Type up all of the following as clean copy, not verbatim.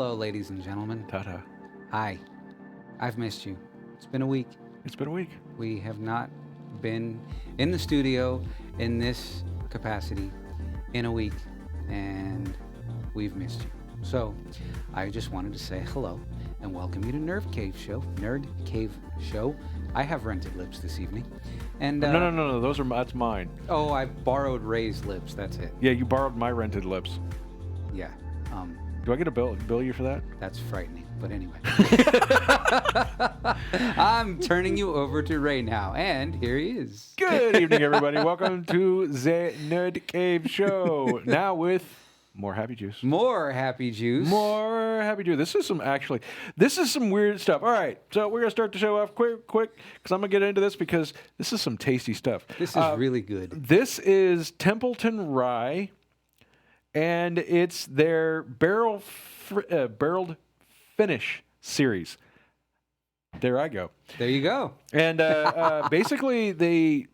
Hello, ladies and gentlemen. Ta-ta. Hi. I've missed you. It's been a week. It's been a week. We have not been in the studio in this capacity in a week, and we've missed you. So, I just wanted to say hello and welcome you to Nerd Cave Show. I have rented lips this evening. And No. That's mine. Oh, I borrowed Ray's lips. That's it. Yeah, you borrowed my rented lips. Yeah. Do I get a bill you for that? That's frightening. But anyway. I'm turning you over to Ray now, and here he is. Good evening, everybody. Welcome to the Nerd Cave Show. Now with more happy juice. More happy juice. More happy juice. This is some weird stuff. All right, so we're gonna start the show off quick, because I'm gonna get into this because this is some tasty stuff. This is really good. This is Templeton Rye, and it's their barreled finish series. There I go. There you go. And basically,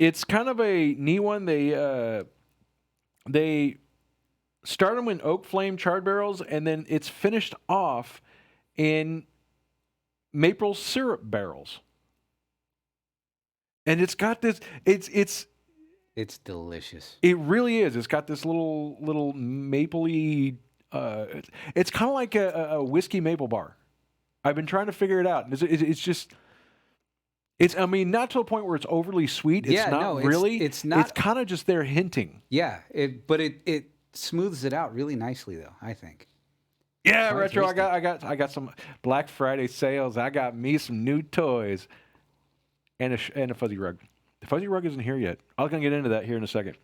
it's kind of a neat one. They start them in oak flame charred barrels, and then it's finished off in maple syrup barrels. And it's got this. It's delicious. It really is. It's got this little mapley. It's kind of like a whiskey maple bar. I've been trying to figure it out. I mean, not to a point where it's overly sweet. It's really. It's not. It's kind of just there hinting. Yeah, but it smooths it out really nicely, though, I think. Yeah, retro. I got some Black Friday sales. I got me some new toys, and a fuzzy rug. The fuzzy rug isn't here yet. I'm gonna get into that here in a second.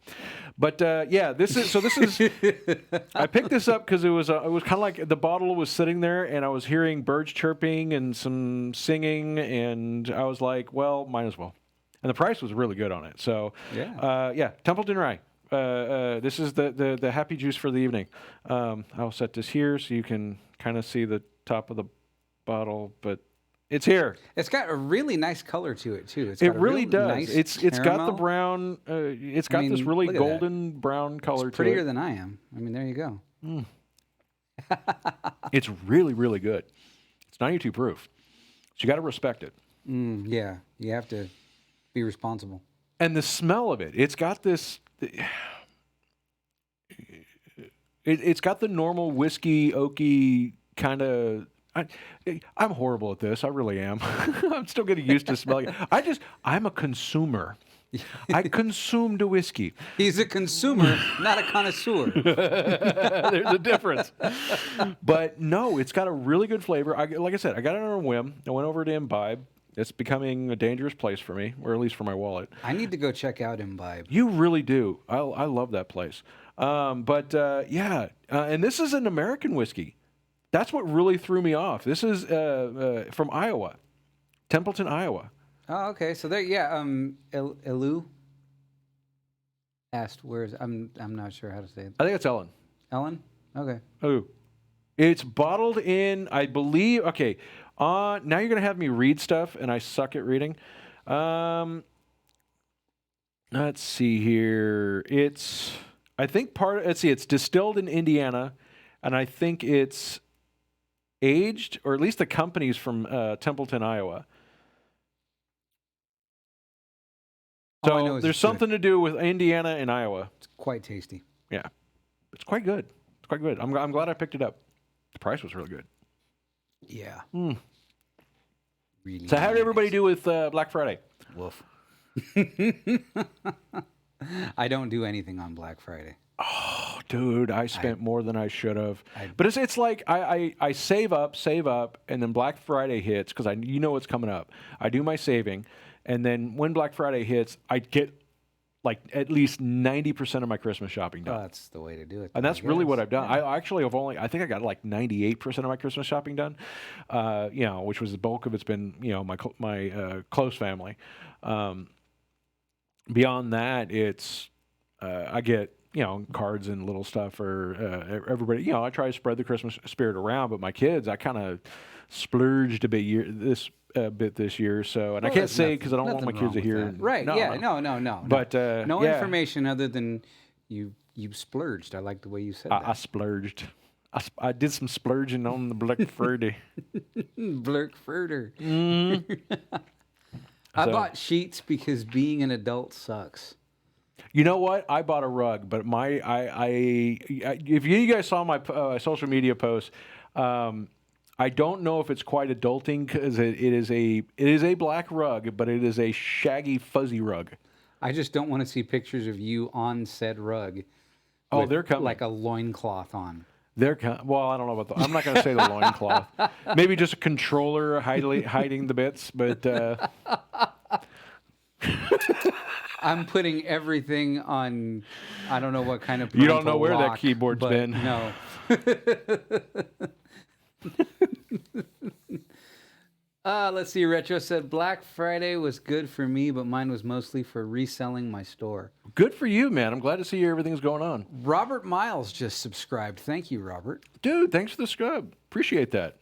But this is. I picked this up because it was kind of like the bottle was sitting there, and I was hearing birds chirping and some singing, and I was like, well, might as well. And the price was really good on it. So Templeton Rye. This is the happy juice for the evening. I'll set this here so you can kind of see the top of the bottle, but it's here. It's got a really nice color to it too. It really does. Nice it's got the brown. It's got this really golden brown color to it. It's prettier than I am. I mean, there you go. It's really, really good. It's 92 proof. So you got to respect it. Yeah, you have to be responsible. And the smell of it. It's got this. It's got the normal whiskey, oaky kind of. I'm horrible at this. I really am. I'm still getting used to smelling it. I'm a consumer. I consumed a whiskey. He's a consumer, not a connoisseur. There's a difference. But no, it's got a really good flavor. Like I said, I got it on a whim. I went over to Imbibe. It's becoming a dangerous place for me, or at least for my wallet. I need to go check out Imbibe. You really do. I love that place. And this is an American whiskey. That's what really threw me off. This is from Iowa, Templeton, Iowa. Oh, okay. So there, yeah. Elu asked, "Where's?" I'm not sure how to say it. I think it's Ellen. Ellen. Okay. Oh, it's bottled in, I believe. Okay. Now you're gonna have me read stuff, and I suck at reading. Let's see here. It's distilled in Indiana, and I think it's aged, or at least the company's from Templeton, Iowa. So there's something to do with Indiana and Iowa. It's quite tasty. Yeah, it's quite good. It's quite good. I'm glad I picked it up. The price was really good. Yeah. Really. So how did everybody do with Black Friday? Woof. I don't do anything on Black Friday. Oh, dude, I spent more than I should have. But it's like I save up, and then Black Friday hits because you know what's coming up. I do my saving, and then when Black Friday hits, I get like at least 90% of my Christmas shopping done. Oh, that's the way to do it. And that's really what I've done. Yeah. I think I got like 98% of my Christmas shopping done, which was the bulk of it's been, my close family. Beyond that, it's, I get, cards and little stuff for everybody. I try to spread the Christmas spirit around, but my kids, I kind of splurged a bit this year. So, and I can't say because I don't want my kids to hear. Right? No, yeah. No. But no information other than you splurged. I like the way you said that. I splurged. I did some splurging on the Black Friday. Blurkfurter. Mm-hmm. I So- bought sheets because being an adult sucks. You know what? I bought a rug, but if you guys saw my social media post, I don't know if it's quite adulting because it is a black rug, but it is a shaggy, fuzzy rug. I just don't want to see pictures of you on said rug. Oh, with they're coming. like a loincloth on. Well, I don't know about I'm not going to say the loincloth. Maybe just a controller hiding the bits, but. I'm putting everything on. I don't know what kind of. You don't know where lock, that keyboard's but been. No. Let's see. Retro said Black Friday was good for me, but mine was mostly for reselling my store. Good for you, man. I'm glad to see everything's going on. Robert Miles just subscribed. Thank you, Robert. Dude, thanks for the scrub. Appreciate that.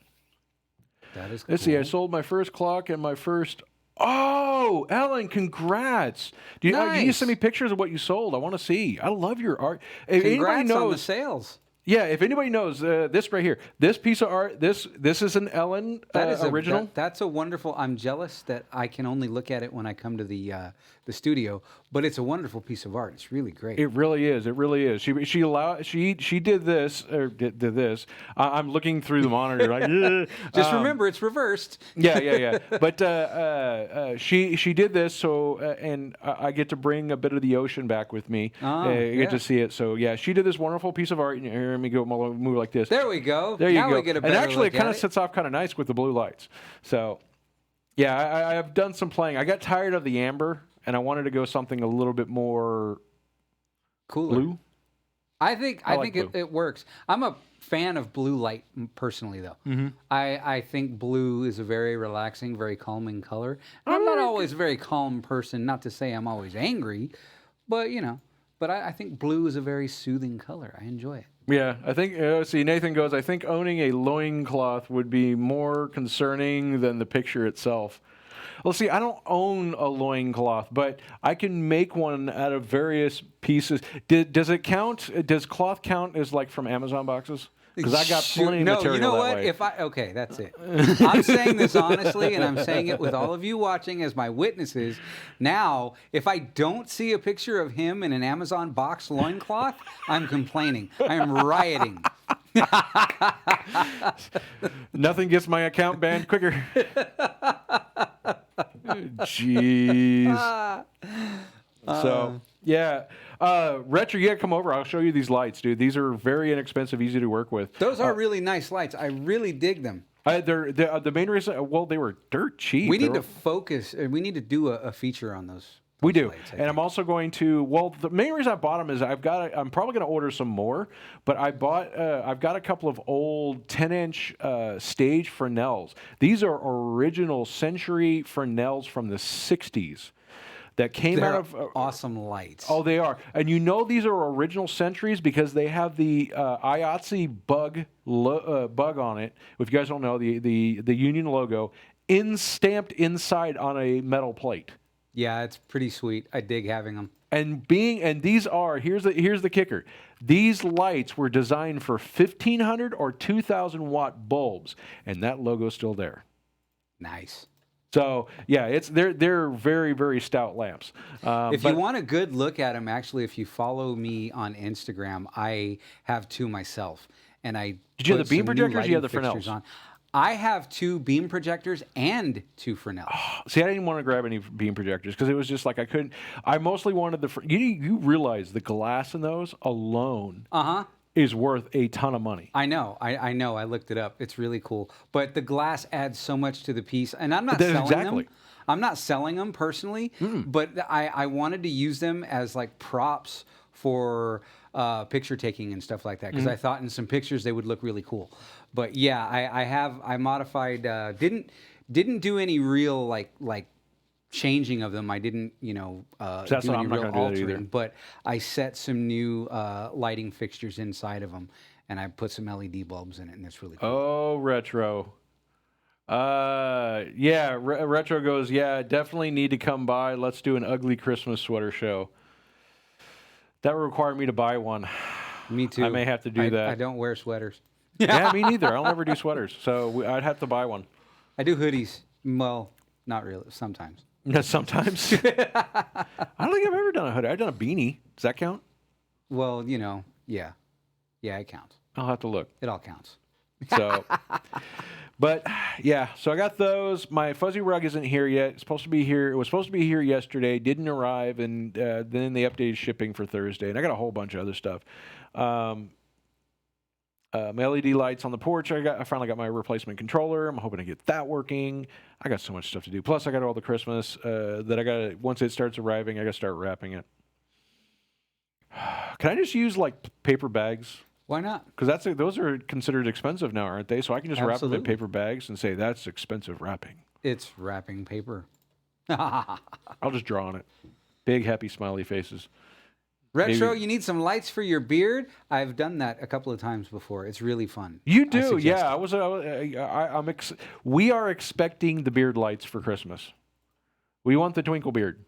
That is cool. Let's see. I sold my first clock and my first. Oh, Ellen, congrats! Do you need to send me pictures of what you sold? I want to see. I love your art. If Congrats on the sales. Yeah, if anybody knows this right here, this piece of art, this is an Ellen original. That's a wonderful. I'm jealous that I can only look at it when I come to the studio, but it's a wonderful piece of art. It's really great. It really is. It really is. She did this or did this. I'm looking through the monitor like. Just remember, it's reversed. Yeah. But she did this so, and I get to bring a bit of the ocean back with me. I get to see it. So yeah, she did this wonderful piece of art. Here, let me go move like this. There we go. There you now go. We get a better and actually, look it kind at of sets off kind of nice with the blue lights. So yeah, I have done some playing. I got tired of the amber, and I wanted to go something a little bit more cooler. Blue. I think blue. it works. I'm a fan of blue light personally, though. Mm-hmm. I think blue is a very relaxing, very calming color. And I'm not always a very calm person. Not to say I'm always angry, but But I think blue is a very soothing color. I enjoy it. Yeah, I think, Nathan goes, I think owning a loincloth would be more concerning than the picture itself. Well, see, I don't own a loincloth, but I can make one out of various pieces. Does it count? Does cloth count as like from Amazon boxes? Because I got plenty of material you know that what? way. Okay, that's it. I'm saying this honestly, and I'm saying it with all of you watching as my witnesses. Now, if I don't see a picture of him in an Amazon box loincloth, I'm complaining. I am rioting. Nothing gets my account banned quicker. Jeez. So, yeah. Retro, you gotta come over. I'll show you these lights, dude. These are very inexpensive, easy to work with. Those are really nice lights. I really dig them. They're the main reason, well, they were dirt cheap. We need to focus. We need to do a feature on those. We do, lights, and I'm also going to. Well, the main reason I bought them is I'm probably going to order some more. But I've got a couple of old 10-inch stage Fresnels. These are original Century Fresnels from the '60s that came out of awesome lights. Oh, they are, and these are original Centuries because they have the IATSE bug on it. If you guys don't know, the Union logo stamped inside on a metal plate. Yeah, it's pretty sweet. I dig having them. And these are here's the kicker. These lights were designed for 1,500 or 2,000 watt bulbs, and that logo's still there. Nice. So yeah, they're very, very stout lamps. If you want a good look at them, actually, if you follow me on Instagram, I have two myself, and I did you have the beam projectors? Or you have the Fresnels? On. I have two beam projectors and two Fresnels. See, I didn't want to grab any beam projectors because it was just like I couldn't. I mostly wanted you realize the glass in those alone is worth a ton of money. I know. I know. I looked it up. It's really cool. But the glass adds so much to the piece. And I'm not selling them. I'm not selling them personally, but I wanted to use them as like props for picture taking and stuff like that because I thought in some pictures they would look really cool. But yeah, I modified. Didn't do any real like changing of them. I didn't do any real altering. But I set some new lighting fixtures inside of them, and I put some LED bulbs in it, and that's really cool. Oh, retro. Yeah, retro goes. Yeah, definitely need to come by. Let's do an ugly Christmas sweater show. That would require me to buy one. Me too. I may have to do that. I don't wear sweaters. Yeah, me neither. I'll never do sweaters, so I'd have to buy one. I do hoodies. Well, not really. Sometimes. Sometimes. I don't think I've ever done a hoodie. I've done a beanie. Does that count? Well, yeah. Yeah, it counts. I'll have to look. It all counts. So, but yeah, so I got those. My fuzzy rug isn't here yet. It's supposed to be here. It was supposed to be here yesterday. Didn't arrive, and then they updated shipping for Thursday. And I got a whole bunch of other stuff. My LED lights on the porch. I finally got my replacement controller. I'm hoping to get that working. I got so much stuff to do. Plus, I got all the Christmas that I got. Once it starts arriving, I got to start wrapping it. Can I just use like paper bags? Why not? Because those are considered expensive now, aren't they? So I can just wrap them in paper bags and say that's expensive wrapping. It's wrapping paper. I'll just draw on it. Big happy smiley faces. Retro, you need some lights for your beard? I've done that a couple of times before. It's really fun. You do, yeah. We are expecting the beard lights for Christmas. We want the twinkle beard.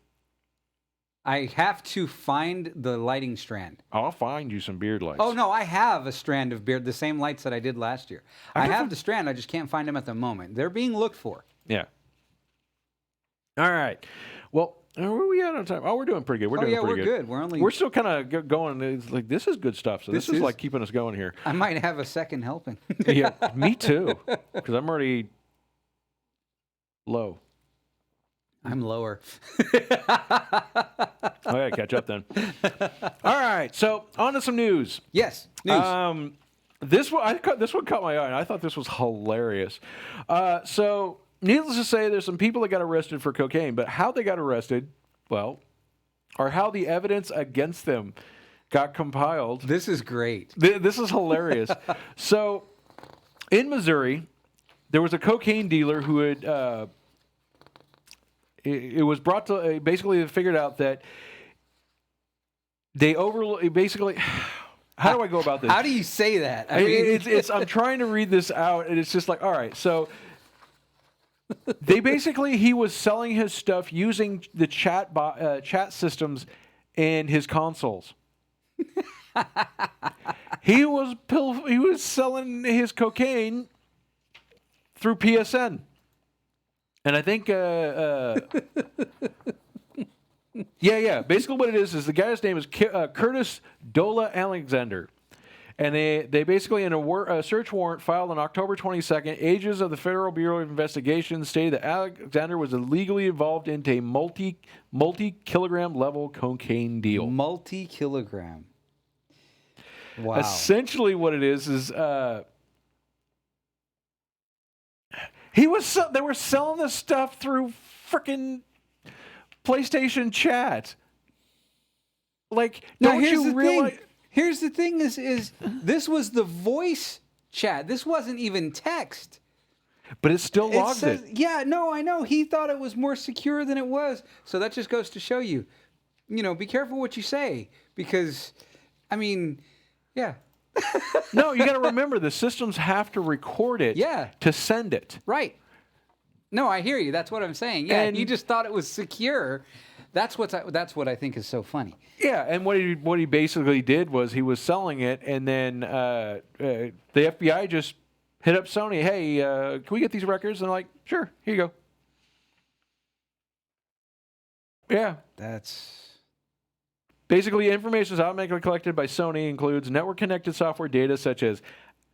I have to find the lighting strand. I'll find you some beard lights. Oh, no, I have a strand of beard, the same lights that I did last year. I have the strand, I just can't find them at the moment. They're being looked for. Yeah. All right. Well, where are we at on time? Oh, we're doing pretty good. We're doing pretty good. We're still kind of going. It's like, this is good stuff. So this is like keeping us going here. I might have a second helping. Yeah, me too. Because I'm already low. I'm lower. I gotta catch up then. All right, so on to some news. Yes, news. This one caught my eye, and I thought this was hilarious. So, needless to say, there's some people that got arrested for cocaine, but how they got arrested, well, or how the evidence against them got compiled. This is great. This is hilarious. So, in Missouri, there was a cocaine dealer who had. It was brought to basically they figured out that they basically. How do I go about this? How do you say that? I mean, I'm trying to read this out, and it's just like, all right, so he was selling his stuff using the chat systems in his consoles. He was selling his cocaine through PSN. And I think, basically what it is the guy's name is Curtis Dola Alexander. And they basically, in a search warrant filed on October 22nd, agents of the Federal Bureau of Investigation stated that Alexander was illegally involved into a multi-kilogram level cocaine deal. Multi-kilogram. Wow. Essentially what it is they were selling this stuff through freaking PlayStation chat. Like, don't you realize? Here's the thing: is this was the voice chat? This wasn't even text. But it still logged it. Yeah, no, I know. He thought it was more secure than it was. So that just goes to show you, be careful what you say because, I mean, yeah. No, you got to remember the systems have to record it to send it. Right. No, I hear you. That's what I'm saying. Yeah, and you just thought it was secure. That's what I think is so funny. Yeah, and what he basically did was he was selling it, and then the FBI just hit up Sony. Hey, can we get these records? And they're like, sure, here you go. Yeah, that's. Basically, information is automatically collected by Sony includes network-connected software data such as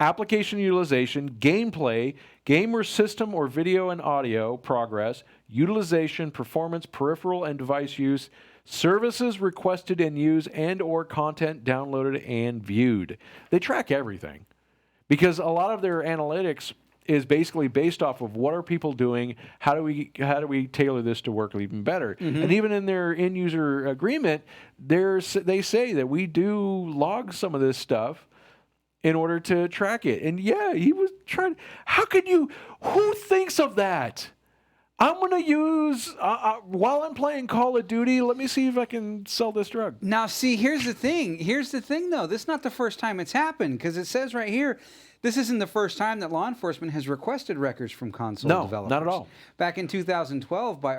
application utilization, gameplay, gamer system or video and audio progress, utilization, performance, peripheral and device use, services requested and used, and or content downloaded and viewed. They track everything because a lot of their analytics is basically based off of what are people doing, how do we tailor this to work even better. Mm-hmm. And even in their end user agreement, they say that we do log some of this stuff in order to track it. And yeah, he was trying. Who thinks of that? I'm going to use, while I'm playing Call of Duty, let me see if I can sell this drug. Now, see, here's the thing, though. This is not the first time it's happened, because it says right here, this isn't the first time that law enforcement has requested records from console developers. No, not at all. Back in 2012, by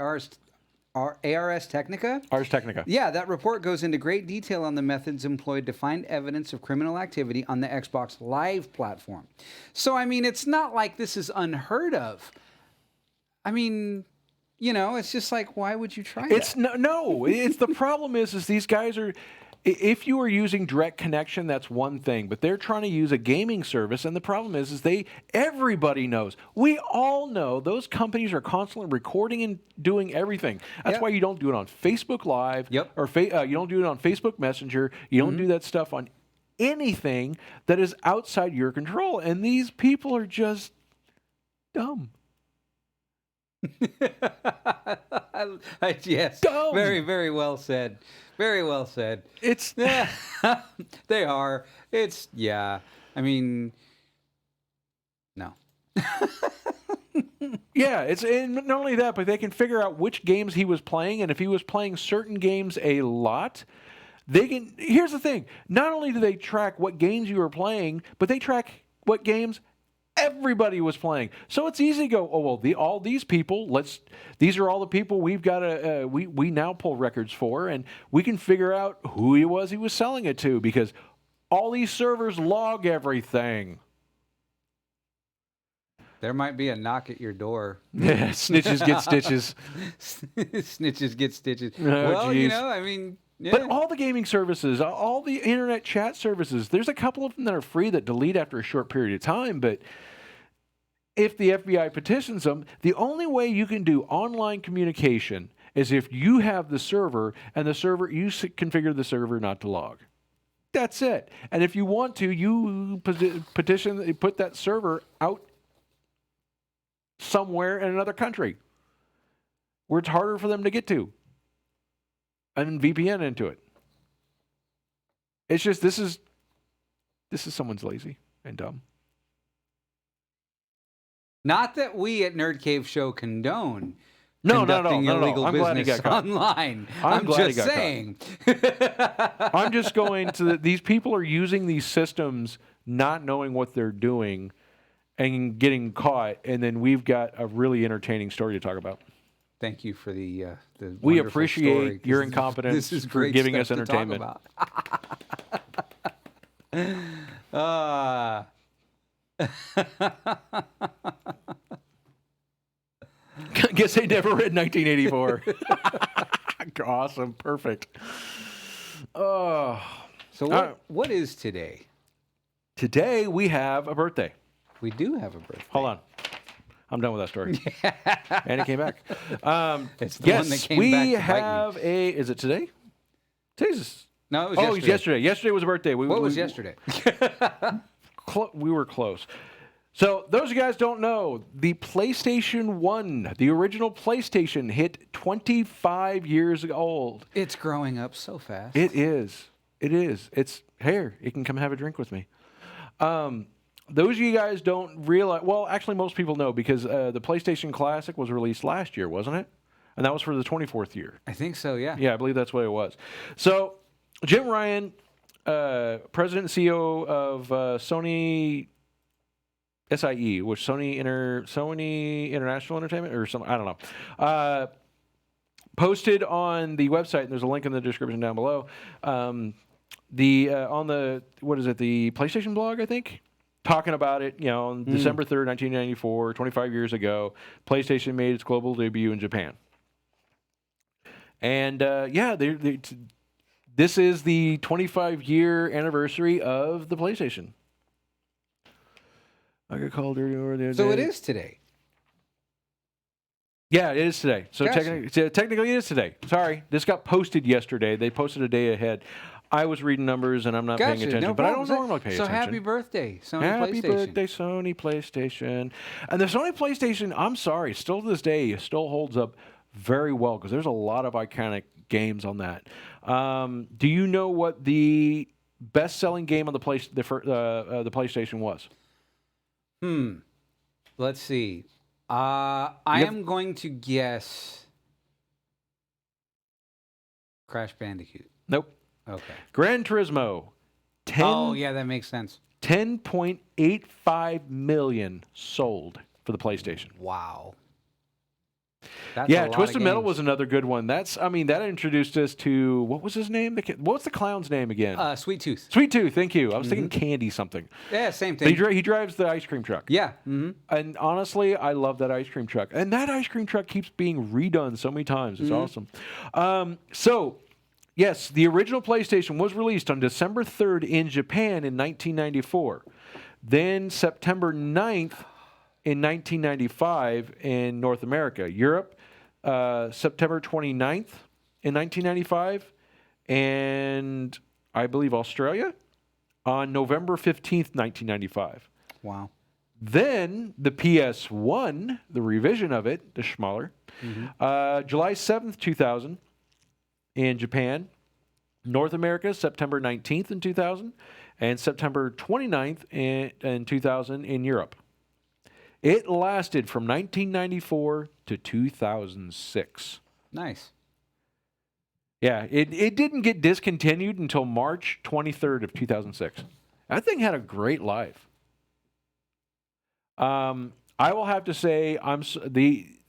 Ars Technica? Ars Technica. Yeah, that report goes into great detail on the methods employed to find evidence of criminal activity on the Xbox Live platform. So, I mean, it's not like this is unheard of. I mean, it's just like, why would you try It's that? no. It's the problem is these guys are. If you are using direct connection, that's one thing. But they're trying to use a gaming service, and the problem is everybody knows. We all know those companies are constantly recording and doing everything. That's why you don't do it on Facebook Live, or you don't do it on Facebook Messenger. You don't do that stuff on anything that is outside your control. And these people are just dumb. Yes. Dumb. Very, very well said. Very well said. It's they are. It's I mean, no. Yeah, and not only that, but they can figure out which games he was playing, and if he was playing certain games a lot, they can. Here's the thing: not only do they track what games you were playing, but they track what games everybody was playing. So it's easy to go, oh well, all these people. These are all the people we've got to we now pull records for, and we can figure out who he was selling it to because all these servers log everything. There might be a knock at your door. Yeah, snitches get stitches. Snitches get stitches. Oh, well, geez. I mean. Yeah. But all the gaming services, all the internet chat services, there's a couple of them that are free that delete after a short period of time. But if the FBI petitions them, the only way you can do online communication is if you have the server and you configure the server not to log. That's it. And if you want to, you put that server out somewhere in another country where it's harder for them to get to. And VPN into it. It's just this is someone's lazy and dumb. Not that we at Nerd Cave Show condone conducting illegal I'm glad he business got caught. online. I'm glad he just got saying. I'm just going to these people are using these systems not knowing what they're doing and getting caught, and then we've got a really entertaining story to talk about. Thank you for the we wonderful appreciate story, your incompetence this is for great giving stuff us to entertainment. talk about. Guess they never read 1984. Awesome, perfect. So what is today? Today we have a birthday. We do have a birthday. Hold on. I'm done with that story. And it came back. It's the one that came back to bite me. We have is it today? No, it was yesterday. It was yesterday. Yesterday was a birthday. What was yesterday? We were close. So those of you guys don't know, the PlayStation 1, the original PlayStation, hit 25 years old. It's growing up so fast. It is. It's here. You can come have a drink with me. Those of you guys don't realize, well, actually most people know because the PlayStation Classic was released last year, wasn't it? And that was for the 24th year. I think so, yeah. Yeah, I believe that's what it was. So Jim Ryan, President and CEO of Sony SIE, which Sony International Entertainment or something, I don't know, posted on the website, and there's a link in the description down below, on the PlayStation blog, I think, talking about it, on December 3rd, 1994, 25 years ago, PlayStation made its global debut in Japan. And this is the 25-year anniversary of the PlayStation. I got called earlier the other day. So it is today. Yeah, it is today. So Gotcha. technically it is today. Sorry. This got posted yesterday. They posted a day ahead. I was reading numbers and I'm not paying attention, no but I don't problem. normally pay attention. So happy birthday, Sony Happy PlayStation. birthday, Sony PlayStation. And the Sony PlayStation, I'm sorry, still to this day, it still holds up very well because there's a lot of iconic games on that. Do you know what the best-selling game on the PlayStation was? Let's see. I am going to guess Crash Bandicoot. Nope. Okay. Gran Turismo. Oh, yeah, that makes sense. 10.85 million sold for the PlayStation. Wow. That's a lot of Twisted Metal games. was another good one. That introduced us to, what was his name? What was the clown's name again? Sweet Tooth. Sweet Tooth, thank you. I was thinking Candy something. Yeah, same thing. He drives the ice cream truck. Yeah. And honestly, I love that ice cream truck. And that ice cream truck keeps being redone so many times. It's awesome. Yes, the original PlayStation was released on December 3rd in Japan in 1994. Then September 9th in 1995 in North America. Europe, September 29th in 1995. And I believe Australia on November 15th, 1995. Wow. Then the PS1, the revision of it, the schmaller, July 7th, 2000 in Japan. North America, September 19th in 2000. And September 29th in 2000 in Europe. It lasted from 1994 to 2006. Nice. Yeah, it didn't get discontinued until March 23rd of 2006. That thing had a great life. I will have to say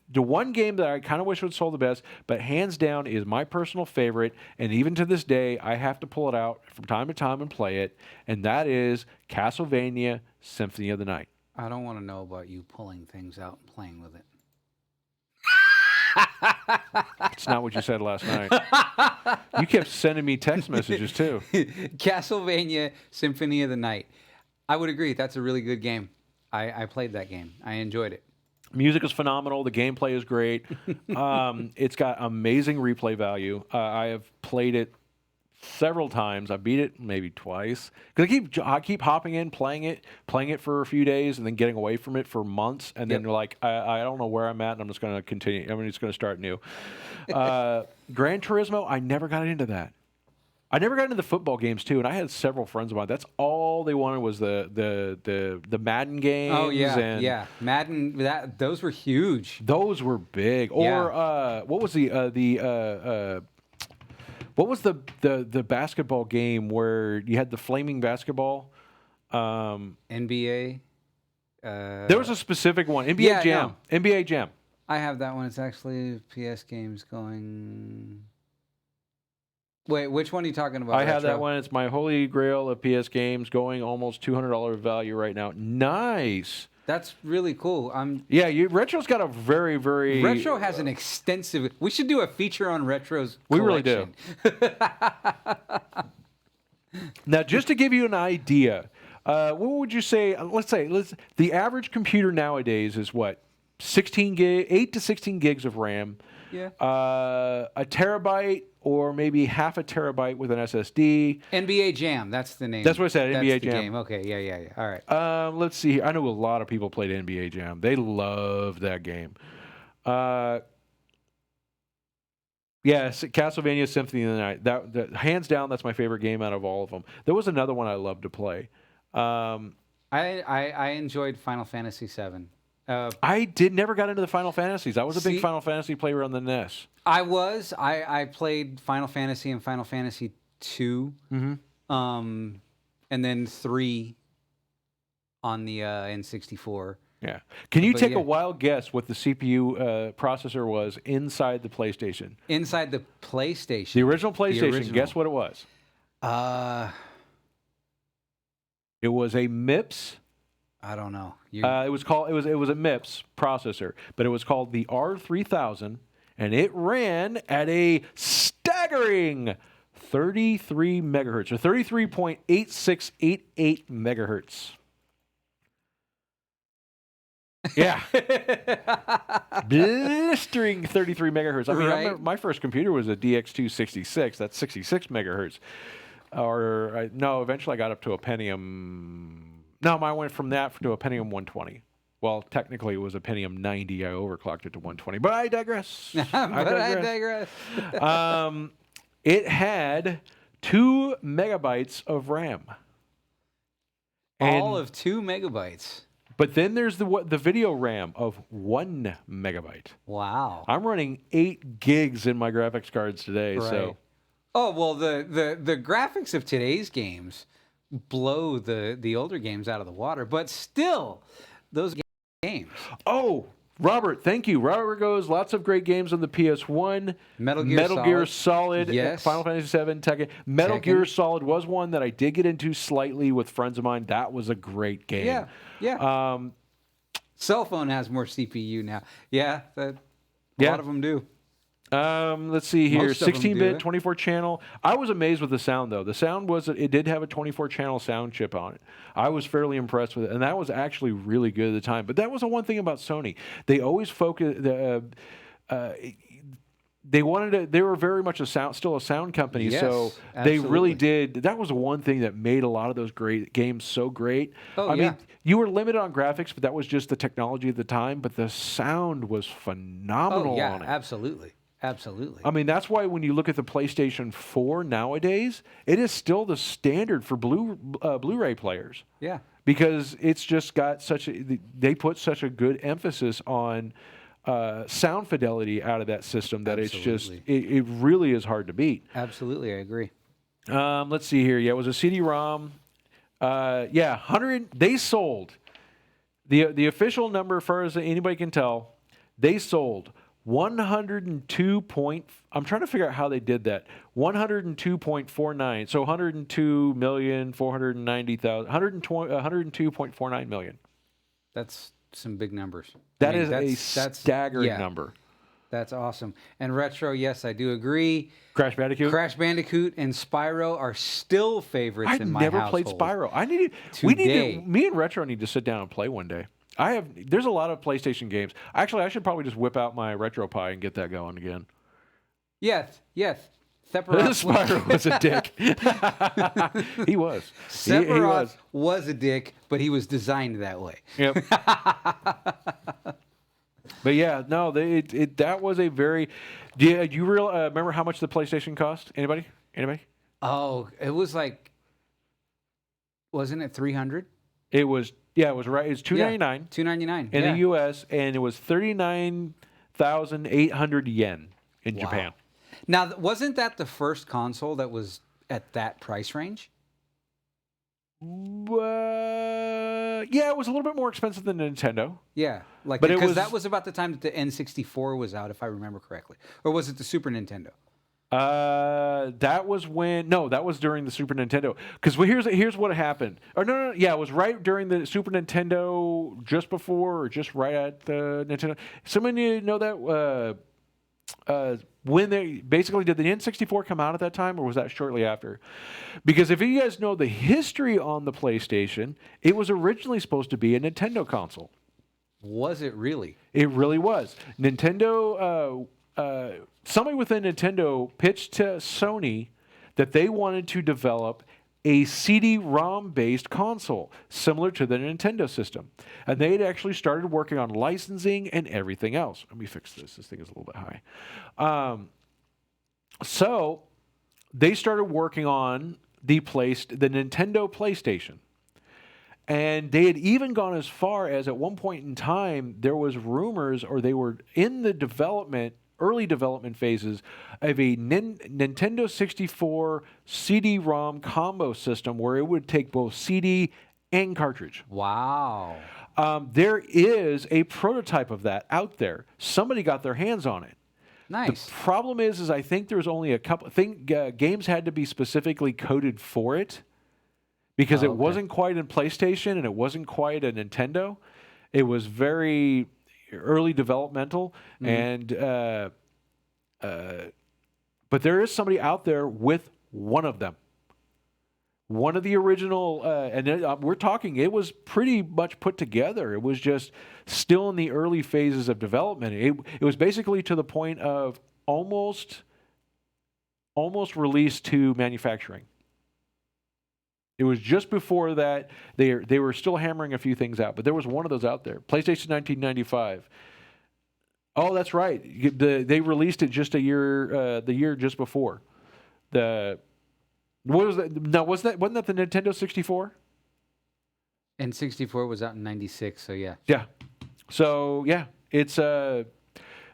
the one game that I kind of wish would sold the best, but hands down is my personal favorite, and even to this day, I have to pull it out from time to time and play it, and that is Castlevania Symphony of the Night. I don't want to know about you pulling things out and playing with it. It's not what you said last night. You kept sending me text messages, too. Castlevania Symphony of the Night. I would agree. That's a really good game. I played that game. I enjoyed it. Music is phenomenal. The gameplay is great. It's got amazing replay value. I have played it several times. I beat it maybe twice because I keep hopping in, playing it for a few days, and then getting away from it for months. And then like I don't know where I'm at, and I'm just going to continue. I'm just going to start new. Gran Turismo, I never got into that. I never got into the football games too, and I had several friends of mine. That's all they wanted was the Madden games. Oh yeah, and yeah, Madden. Those were huge. Those were big. Or what was the basketball game where you had the flaming basketball? NBA. There was a specific one. NBA Jam. No. NBA Jam. I have that one. It's actually PS games going. Wait, which one are you talking about? I have that one. It's my holy grail of PS games, going almost $200 value right now. Nice. That's really cool. Retro's got a very, very... Retro has an extensive... We should do a feature on Retro's collection. We really do. Now, just to give you an idea, what would you say... The average computer nowadays is what? 8 to 16 gigs of RAM. Yeah. A terabyte or maybe half a terabyte with an SSD. NBA Jam, that's the name. That's what I said, NBA Jam. Game. Okay, yeah. All right. Let's see here. I know a lot of people played NBA Jam. They loved that game. Yes, Castlevania Symphony of the Night. That hands down, that's my favorite game out of all of them. There was another one I loved to play. I enjoyed Final Fantasy VII. I never got into the Final Fantasies. I was a big Final Fantasy player on the NES. I played Final Fantasy and Final Fantasy 2, and then 3 on the N64. Yeah. Can you take a wild guess what the CPU processor was inside the PlayStation? Inside the PlayStation? The original PlayStation. Guess what it was? It was a MIPS. I don't know. It was a MIPS processor, but it was called the R3000, and it ran at a staggering 33 megahertz, or 33.8688 megahertz. Yeah. Blistering 33 megahertz. I mean, I remember my first computer was a DX266. That's 66 megahertz. Eventually I got up to a Pentium. No, I went from that to a Pentium 120. Well, technically it was a Pentium 90. I overclocked it to 120. But I digress. I digress. It had 2 megabytes of RAM. All of 2 megabytes. But then there's the video RAM of 1 megabyte. Wow. I'm running 8 gigs in my graphics cards today. Right. So. Oh, well, the graphics of today's games blow the older games out of the water, but still, those games. Oh, Robert, thank you. Robert goes, lots of great games on the PS1. Metal Gear Solid, yes. Final Fantasy VII, Tekken. Metal Gear Solid was one that I did get into slightly with friends of mine. That was a great game. Yeah. Cell phone has more CPU now. Yeah, a lot of them do. Let's see here. 16-bit, 24 24-channel. I was amazed with the sound, though. The sound it did have a 24-channel sound chip on it. I was fairly impressed with it, and that was actually really good at the time. But that was the one thing about Sony. They always focused. They were very much still a sound company, yes, so absolutely. they really did. That was the one thing that made a lot of those great games so great. I mean, you were limited on graphics, but that was just the technology at the time. But the sound was phenomenal on it. Absolutely. Absolutely. I mean, that's why when you look at the PlayStation 4 nowadays, it is still the standard for Blu-ray players. Yeah. Because it's just got they put such a good emphasis on sound fidelity out of that system that Absolutely. it really is hard to beat. Absolutely, I agree. Let's see here. Yeah, it was a CD-ROM. 100. They sold the official number, as far as anybody can tell. They sold 102 I'm trying to figure out how they did that. 102.49. So 102,490,000. 102.49 million. That's some big numbers. That is a staggering number. That's awesome. And Retro, yes, I do agree. Crash Bandicoot and Spyro are still favorites in my household. I never played Spyro. Me and Retro need to sit down and play one day. There's a lot of PlayStation games. Actually, I should probably just whip out my RetroPie and get that going again. Yes. Spyro was a dick. He was. Sephiroth was a dick, but he was designed that way. Yep. But yeah, no, that was a very. Do you remember how much the PlayStation cost? Anybody? Oh, it was like, wasn't it 300? It was. Yeah, it was right. It's $299. $299 in the U.S. and it was 39,800 yen in Japan. Now, wasn't that the first console that was at that price range? Yeah, it was a little bit more expensive than Nintendo. Yeah, because that was about the time that the N64 was out, if I remember correctly, or was it the Super Nintendo? That was during the Super Nintendo. Because here's what happened. Or no, yeah, it was right during the Super Nintendo, just before or just right at the Nintendo. Someone you know that when they basically did the N64 come out at that time, or was that shortly after? Because if you guys know the history on the PlayStation, it was originally supposed to be a Nintendo console. Was it really? It really was. Nintendo. Somebody within Nintendo pitched to Sony that they wanted to develop a CD-ROM based console similar to the Nintendo system. And they had actually started working on licensing and everything else. Let me fix this. This thing is a little bit high. So they started working on the Nintendo PlayStation. And they had even gone as far as at one point in time, there was rumors, or they were in the early development phases of a Nintendo 64 CD-ROM combo system where it would take both CD and cartridge. Wow. There is a prototype of that out there. Somebody got their hands on it. Nice. The problem is I think there's only a couple. Games had to be specifically coded for it because it wasn't quite in PlayStation and it wasn't quite a Nintendo. It was very early developmental, and but there is somebody out there with one of them, one of the original, and we're talking. It was pretty much put together. It was just still in the early phases of development. It was basically to the point of almost released to manufacturing. It was just before that they were still hammering a few things out, but there was one of those out there. PlayStation 1995. Oh, that's right. They released it just the year just before. What was that? No, wasn't that the Nintendo 64? And 64 was out in 96, so yeah. Yeah. So yeah, it's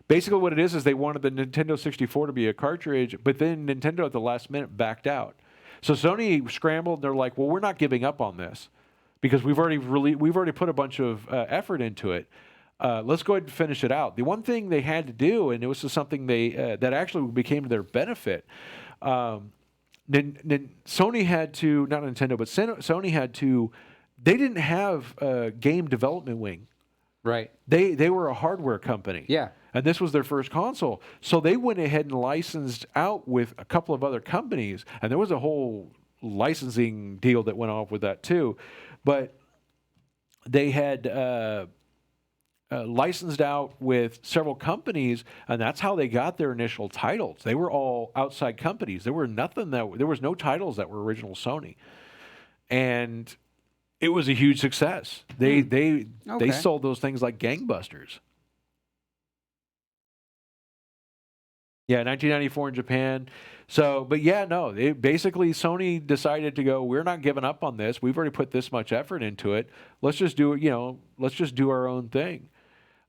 basically what it is they wanted the Nintendo 64 to be a cartridge, but then Nintendo at the last minute backed out. So Sony scrambled. And they're like, "Well, we're not giving up on this because we've already put a bunch of effort into it." let's go ahead and finish it out. The one thing they had to do, and it was just something that actually became to their benefit. Sony had to, not Nintendo, but Sony had to. They didn't have a game development wing. Right. They were a hardware company. Yeah. And this was their first console. So they went ahead and licensed out with a couple of other companies. And there was a whole licensing deal that went off with that too. But they had licensed out with several companies, and that's how they got their initial titles. They were all outside companies. There was no titles that were original Sony. And it was a huge success. They sold those things like gangbusters. Yeah, 1994 in Japan. So, but yeah, no. Basically, Sony decided to go, we're not giving up on this. We've already put this much effort into it. Let's just do it. Let's just do our own thing.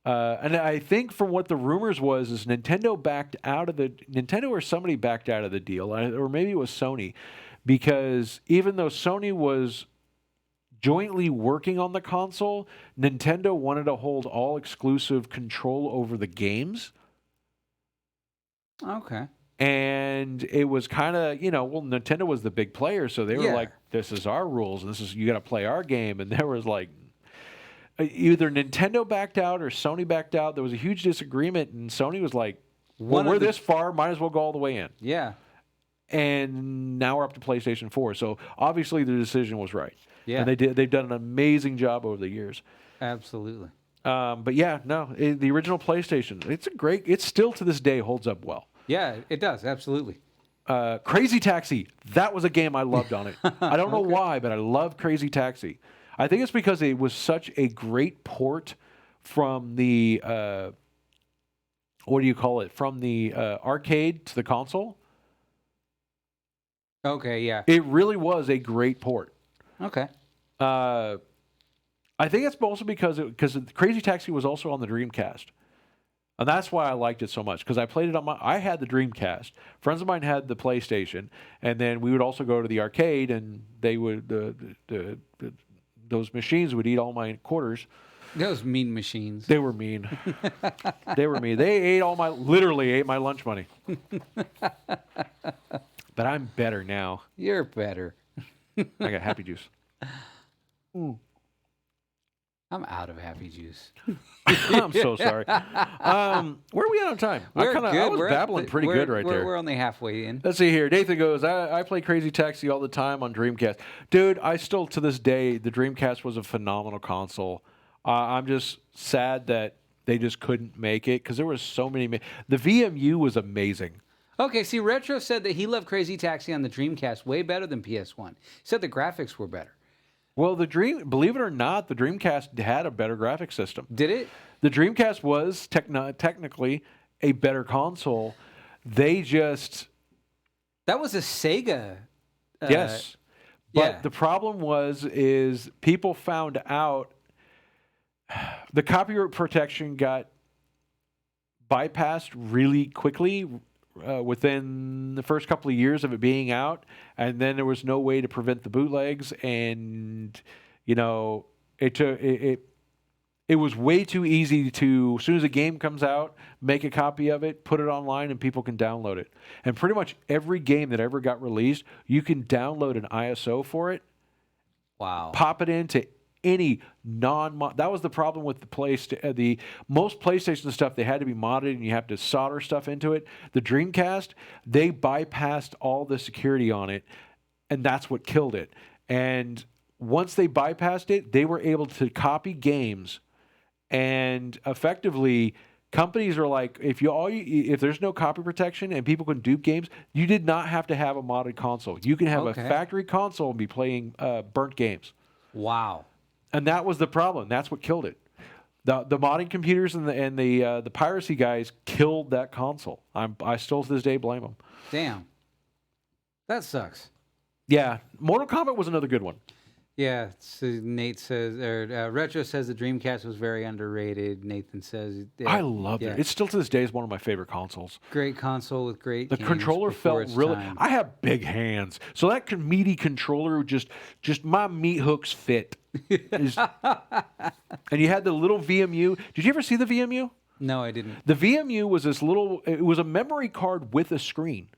And I think from what the rumors is Nintendo or somebody backed out of the deal, or maybe it was Sony, because even though Sony was jointly working on the console, Nintendo wanted to hold all exclusive control over the games. Okay. And it was kind of, Nintendo was the big player, so they were like, this is our rules, and you got to play our game. And there was like, either Nintendo backed out or Sony backed out. There was a huge disagreement, and Sony was like, well, we're this far, might as well go all the way in. Yeah. And now we're up to PlayStation 4. So obviously the decision was right. Yeah. And they've done an amazing job over the years. Absolutely. But yeah, no, the original PlayStation, it's still to this day holds up well. Yeah, it does. Absolutely. Crazy Taxi, that was a game I loved on it. I don't know why, but I love Crazy Taxi. I think it's because it was such a great port from the, from the arcade to the console. Okay, yeah. It really was a great port. Okay. I think it's mostly because Crazy Taxi was also on the Dreamcast. And that's why I liked it so much, because I played it I had the Dreamcast. Friends of mine had the PlayStation, and then we would also go to the arcade, and they would those machines would eat all my quarters. Those mean machines. They were mean. They were mean. They literally ate my lunch money. But I'm better now. You're better. I got Happy Juice. I'm out of Happy Juice. I'm so sorry. Where are we at on time? I was babbling pretty good right there. We're only halfway in. Let's see here. Nathan goes, I play Crazy Taxi all the time on Dreamcast. Dude, I still, to this day, the Dreamcast was a phenomenal console. I'm just sad that they just couldn't make it, because there was so many. The VMU was amazing. Okay, see, Retro said that he loved Crazy Taxi on the Dreamcast way better than PS1. He said the graphics were better. Well, believe it or not, the Dreamcast had a better graphics system. Did it? The Dreamcast was technically a better console. They just... That was a Sega. Yes. But the problem is people found out the copyright protection got bypassed really quickly within the first couple of years of it being out, and then there was no way to prevent the bootlegs, and it was way too easy to, as soon as a game comes out, make a copy of it, put it online, and people can download it. And pretty much every game that ever got released, you can download an ISO for it. Wow. Pop it into any that was the problem with the most PlayStation stuff. They had to be modded, and you have to solder stuff into it. The Dreamcast, they bypassed all the security on it, and that's what killed it. And once they bypassed it, they were able to copy games, and effectively companies are like, if there's no copy protection and people can dupe games, you did not have to have a modded console. You can have a factory console and be playing burnt games. Wow. And that was the problem. That's what killed it. The modding computers and the piracy guys killed that console. I still to this day blame them. Damn. That sucks. Yeah. Mortal Kombat was another good one. Yeah, so Nate says, or Retro says the Dreamcast was very underrated. Nathan says, I loved it. It's still to this day is one of my favorite consoles. Great console with great The games controller before felt its really. time. I have big hands, so that meaty controller just my meat hooks fit. And you had the little VMU. Did you ever see the VMU? No, I didn't. The VMU was this little. It was a memory card with a screen.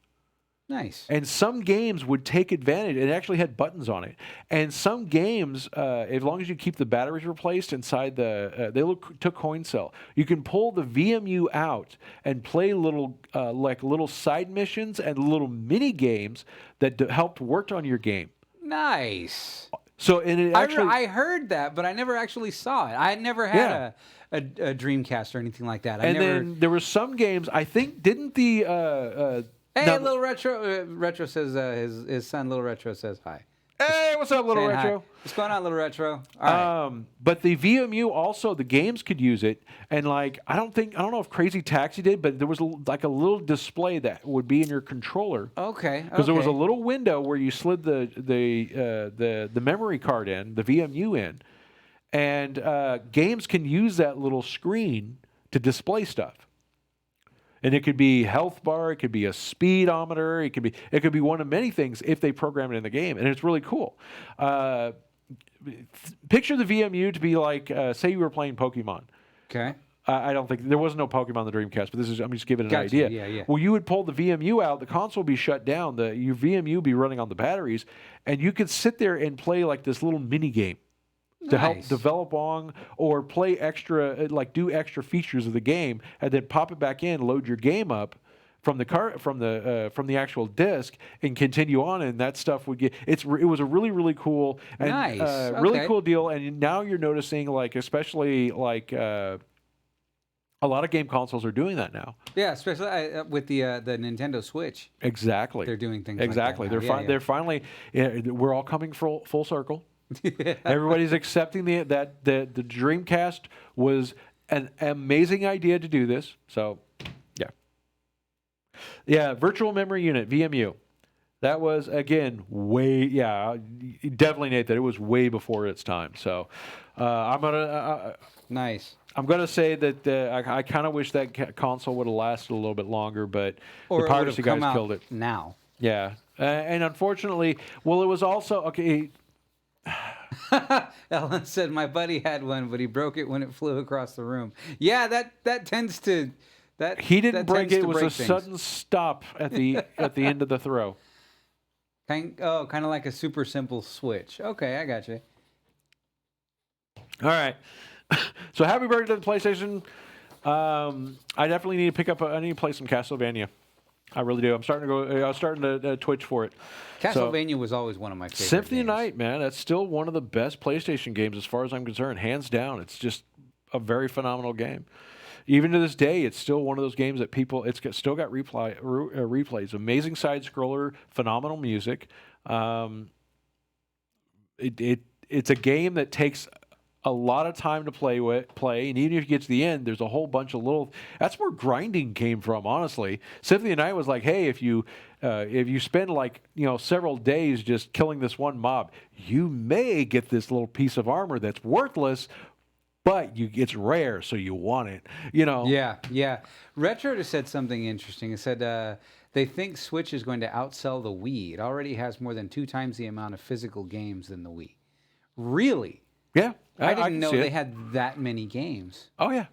Nice. And some games would take advantage. It actually had buttons on it. And some games, as long as you keep the batteries replaced inside they took coin cell. You can pull the VMU out and play little little side missions and little mini games that helped work on your game. Nice. So and it actually, I heard that, but I never actually saw it. I had never had a Dreamcast or anything like that. Then there were some games. I think didn't the Hey, Little Retro. Retro says his son, Little Retro, says hi. Hey, what's up, Little Retro? Hi. What's going on, Little Retro? All right. But the VMU also, the games could use it, and like I don't know if Crazy Taxi did, but there was like a little display that would be in your controller. Okay. Because there was a little window where you slid the memory card in, the VMU in, and games can use that little screen to display stuff. And it could be health bar, it could be a speedometer, it could be one of many things if they program it in the game, and it's really cool. Picture the VMU to be like, say you were playing Pokemon. Okay. I don't think there was no Pokemon on the Dreamcast, but I'm just giving an idea. Yeah. Well, you would pull the VMU out, the console would be shut down, your VMU would be running on the batteries, and you could sit there and play like this little mini game. To help develop on or play extra, like do extra features of the game, and then pop it back in, load your game up from the actual disc, and continue on. And that stuff would get it was a really cool and really cool deal. And now you're noticing like especially like a lot of game consoles are doing that now. Yeah, especially with the Nintendo Switch. Exactly, they're doing things exactly. like that. They're finally we're all coming full circle. Everybody's accepting that the Dreamcast was an amazing idea to do this. So, yeah, virtual memory unit (VMU). That was again definitely Nate. That it was way before its time. So, I'm gonna I'm gonna say that I kind of wish that console would have lasted a little bit longer, but the piracy guys killed it. Now, yeah, and unfortunately, well, it was also okay. Ellen said my buddy had one, but he broke it when it flew across the room. Yeah, that tends to that he didn't break it. It was a things. Sudden stop at the end of the throw. Kind of like a super simple switch. Okay, I got you. All right. So happy birthday to the PlayStation. I definitely need to pick up. I need to play some Castlevania. I really do. I'm starting to twitch for it. Castlevania was always one of my favorite Symphony games. of Night, man. That's still one of the best PlayStation games as far as I'm concerned. Hands down. It's just a very phenomenal game. Even to this day, it's still one of those games that still got replays. Amazing side scroller, phenomenal music. It's a game that takes a lot of time to play, and even if you get to the end, there's a whole bunch of little. That's where grinding came from, honestly. Symphony of Night was like, hey, if you spend several days just killing this one mob, you may get this little piece of armor that's worthless, but it's rare, so you want it. Yeah. Retro just said something interesting. It said they think Switch is going to outsell the Wii. It already has more than 2 times the amount of physical games than the Wii. Really? Yeah. I didn't know they had that many games. Oh, yeah.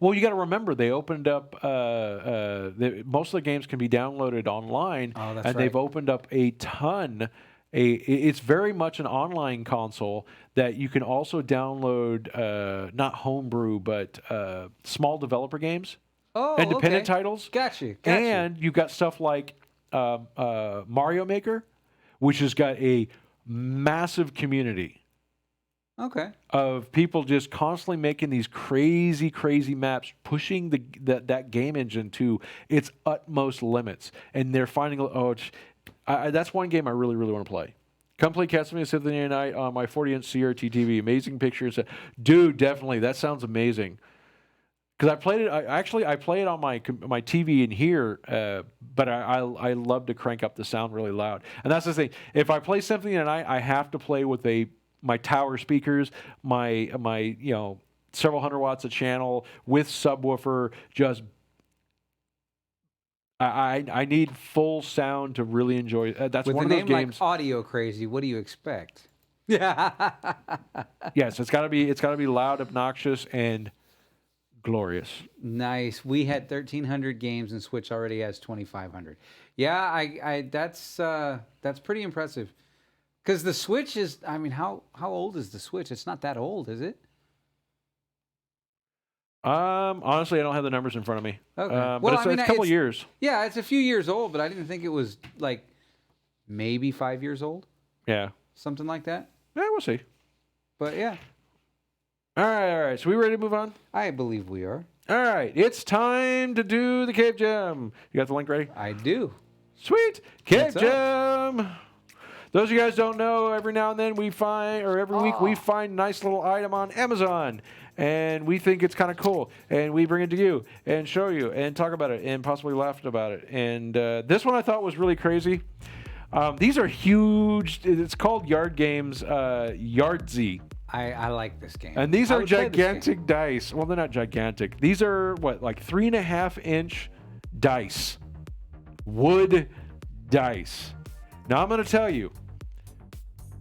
Well, you got to remember, they opened up, most of the games can be downloaded online, and they've opened up a ton. It's very much an online console that you can also download, not homebrew, but small developer games, independent titles. Gotcha. And you've got stuff like Mario Maker, which has got a massive community. Okay. Of people just constantly making these crazy maps, pushing that game engine to its utmost limits, and they're finding that's one game I really want to play. Come play Castlevania Symphony of Night on my 40-inch CRT TV. Amazing pictures, dude. Definitely, that sounds amazing. Because I played it. I play it on my TV in here, but I love to crank up the sound really loud. And that's the thing. If I play Symphony of Night, I have to play with a my tower speakers, my several hundred watts a channel with subwoofer. Just I need full sound to really enjoy. That's With one a of those name games. like AudioCraZ, what do you expect? Yeah. Yes, it's gotta be loud, obnoxious, and glorious. Nice. We had 1,300 games, and Switch already has 2,500. Yeah, that's pretty impressive. Because the Switch is, I mean, how old is the Switch? It's not that old, is it? Honestly, I don't have the numbers in front of me. Okay. But it's a couple of years. Yeah, it's a few years old, but I didn't think it was like maybe 5 years old, Yeah. something like that. Yeah, we'll see. But yeah, All right. So we ready to move on? I believe we are. All right. It's time to do the Cave Gem. You got the link ready? I do. Sweet. Cave What's up? Gem. Those of you guys don't know, every now and then we find, or every week we find a nice little item on Amazon. And we think it's kind of cool. And we bring it to you and show you and talk about it and possibly laugh about it. And this one I thought was really crazy. These are huge. It's called Yard Games Yardzy. I like this game. And these I are would play this game. gigantic dice. Well, they're not gigantic. These are, like 3.5-inch dice. Wood dice. Now, I'm going to tell you,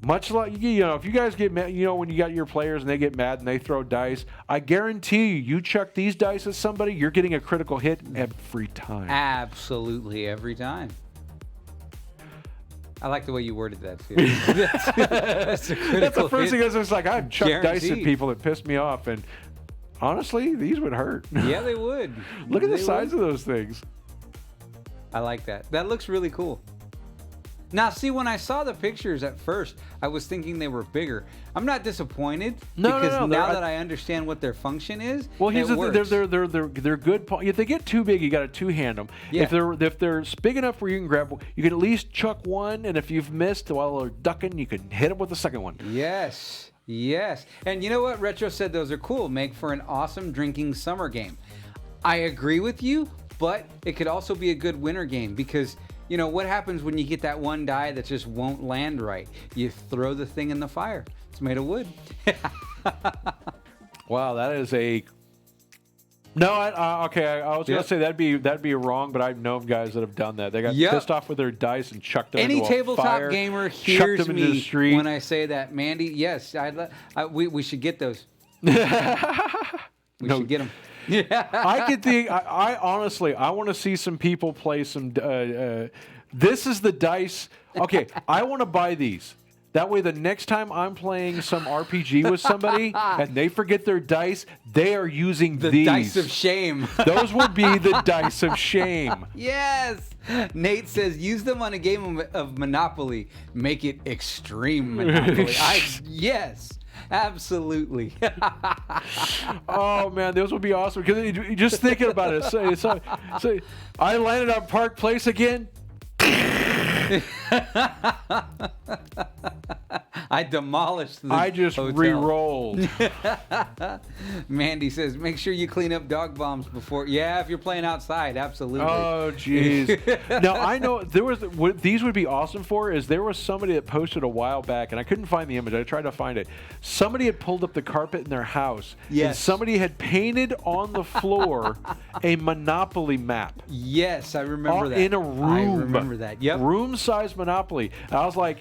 much like, if you guys get mad, when you got your players and they get mad and they throw dice, I guarantee you chuck these dice at somebody, you're getting a critical hit every time. Absolutely every time. I like the way you worded that, too. That's the first thing I was like, I've chucked dice at Guaranteed. people that pissed me off, and honestly, these would hurt. Yeah, they would. Look at the They size would. of those things. I like that. That looks really cool. Now, see, when I saw the pictures at first, I was thinking they were bigger. I'm not disappointed because now that I understand what their function is, Well, it works. they're good. If they get too big, you got to two-hand them. Yeah. If they're big enough where you can grab, you can at least chuck one, and if you've missed while they're ducking, you can hit them with the second one. Yes, yes. And you know what? Retro said those are cool. Make for an awesome drinking summer game. I agree with you, but it could also be a good winter game because what happens when you get that one die that just won't land right? You throw the thing in the fire. It's made of wood. Wow, that is a. No, okay. I was gonna say that'd be wrong, but I've known guys that have done that. They got pissed off with their dice and chucked them Any into a tabletop fire, gamer chucked hears them into the me street. when I say that. Mandy, yes, we should get those. We should get them. Yeah. I could think. I honestly, I want to see some people play some. This is the dice. Okay, I want to buy these. That way, the next time I'm playing some RPG with somebody and they forget their dice, they are using The these. dice of shame. Those would be the dice of shame. Yes. Nate says use them on a game of Monopoly. Make it extreme Monopoly. Yes. Absolutely. Oh man, those would be awesome. Because just thinking about it, so I landed on Park Place again. I demolished the I just hotel. re-rolled. Mandy says, make sure you clean up dog bombs before. Yeah, if you're playing outside, absolutely. Oh, jeez. Now, I know what these would be awesome for is there was somebody that posted a while back, and I couldn't find the image. I tried to find it. Somebody had pulled up the carpet in their house, Yes. and somebody had painted on the floor a Monopoly map. Yes, I remember that. In a room. I remember that. Yep. Room-sized Monopoly. And I was like,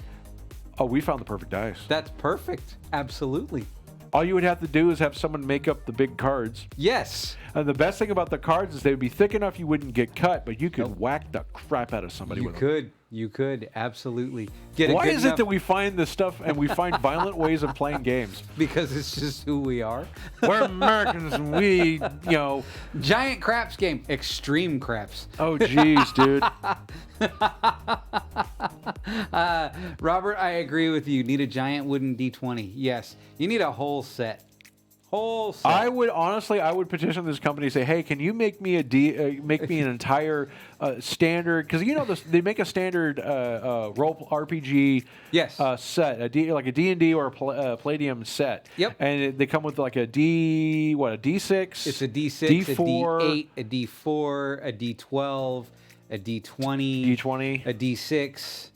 oh, we found the perfect dice. That's perfect. Absolutely. All you would have to do is have someone make up the big cards. Yes. And the best thing about the cards is they would be thick enough you wouldn't get cut, but you could whack the crap out of somebody with them. You could. Absolutely. Why is it that we find this stuff and we find violent ways of playing games? Because it's just who we are. We're Americans and we, Giant craps game. Extreme craps. Oh, geez, dude. Robert, I agree with you. Need a giant wooden D20. Yes. You need a whole set. Whole set. I would petition this company and say, hey, can you make me make me an entire standard? Because they make a standard role RPG set, like a D&D or a Palladium set. Yep. And they come with like a D6. It's a D6, D4, a D8, a D4, a D12, a D20, D20, a D6.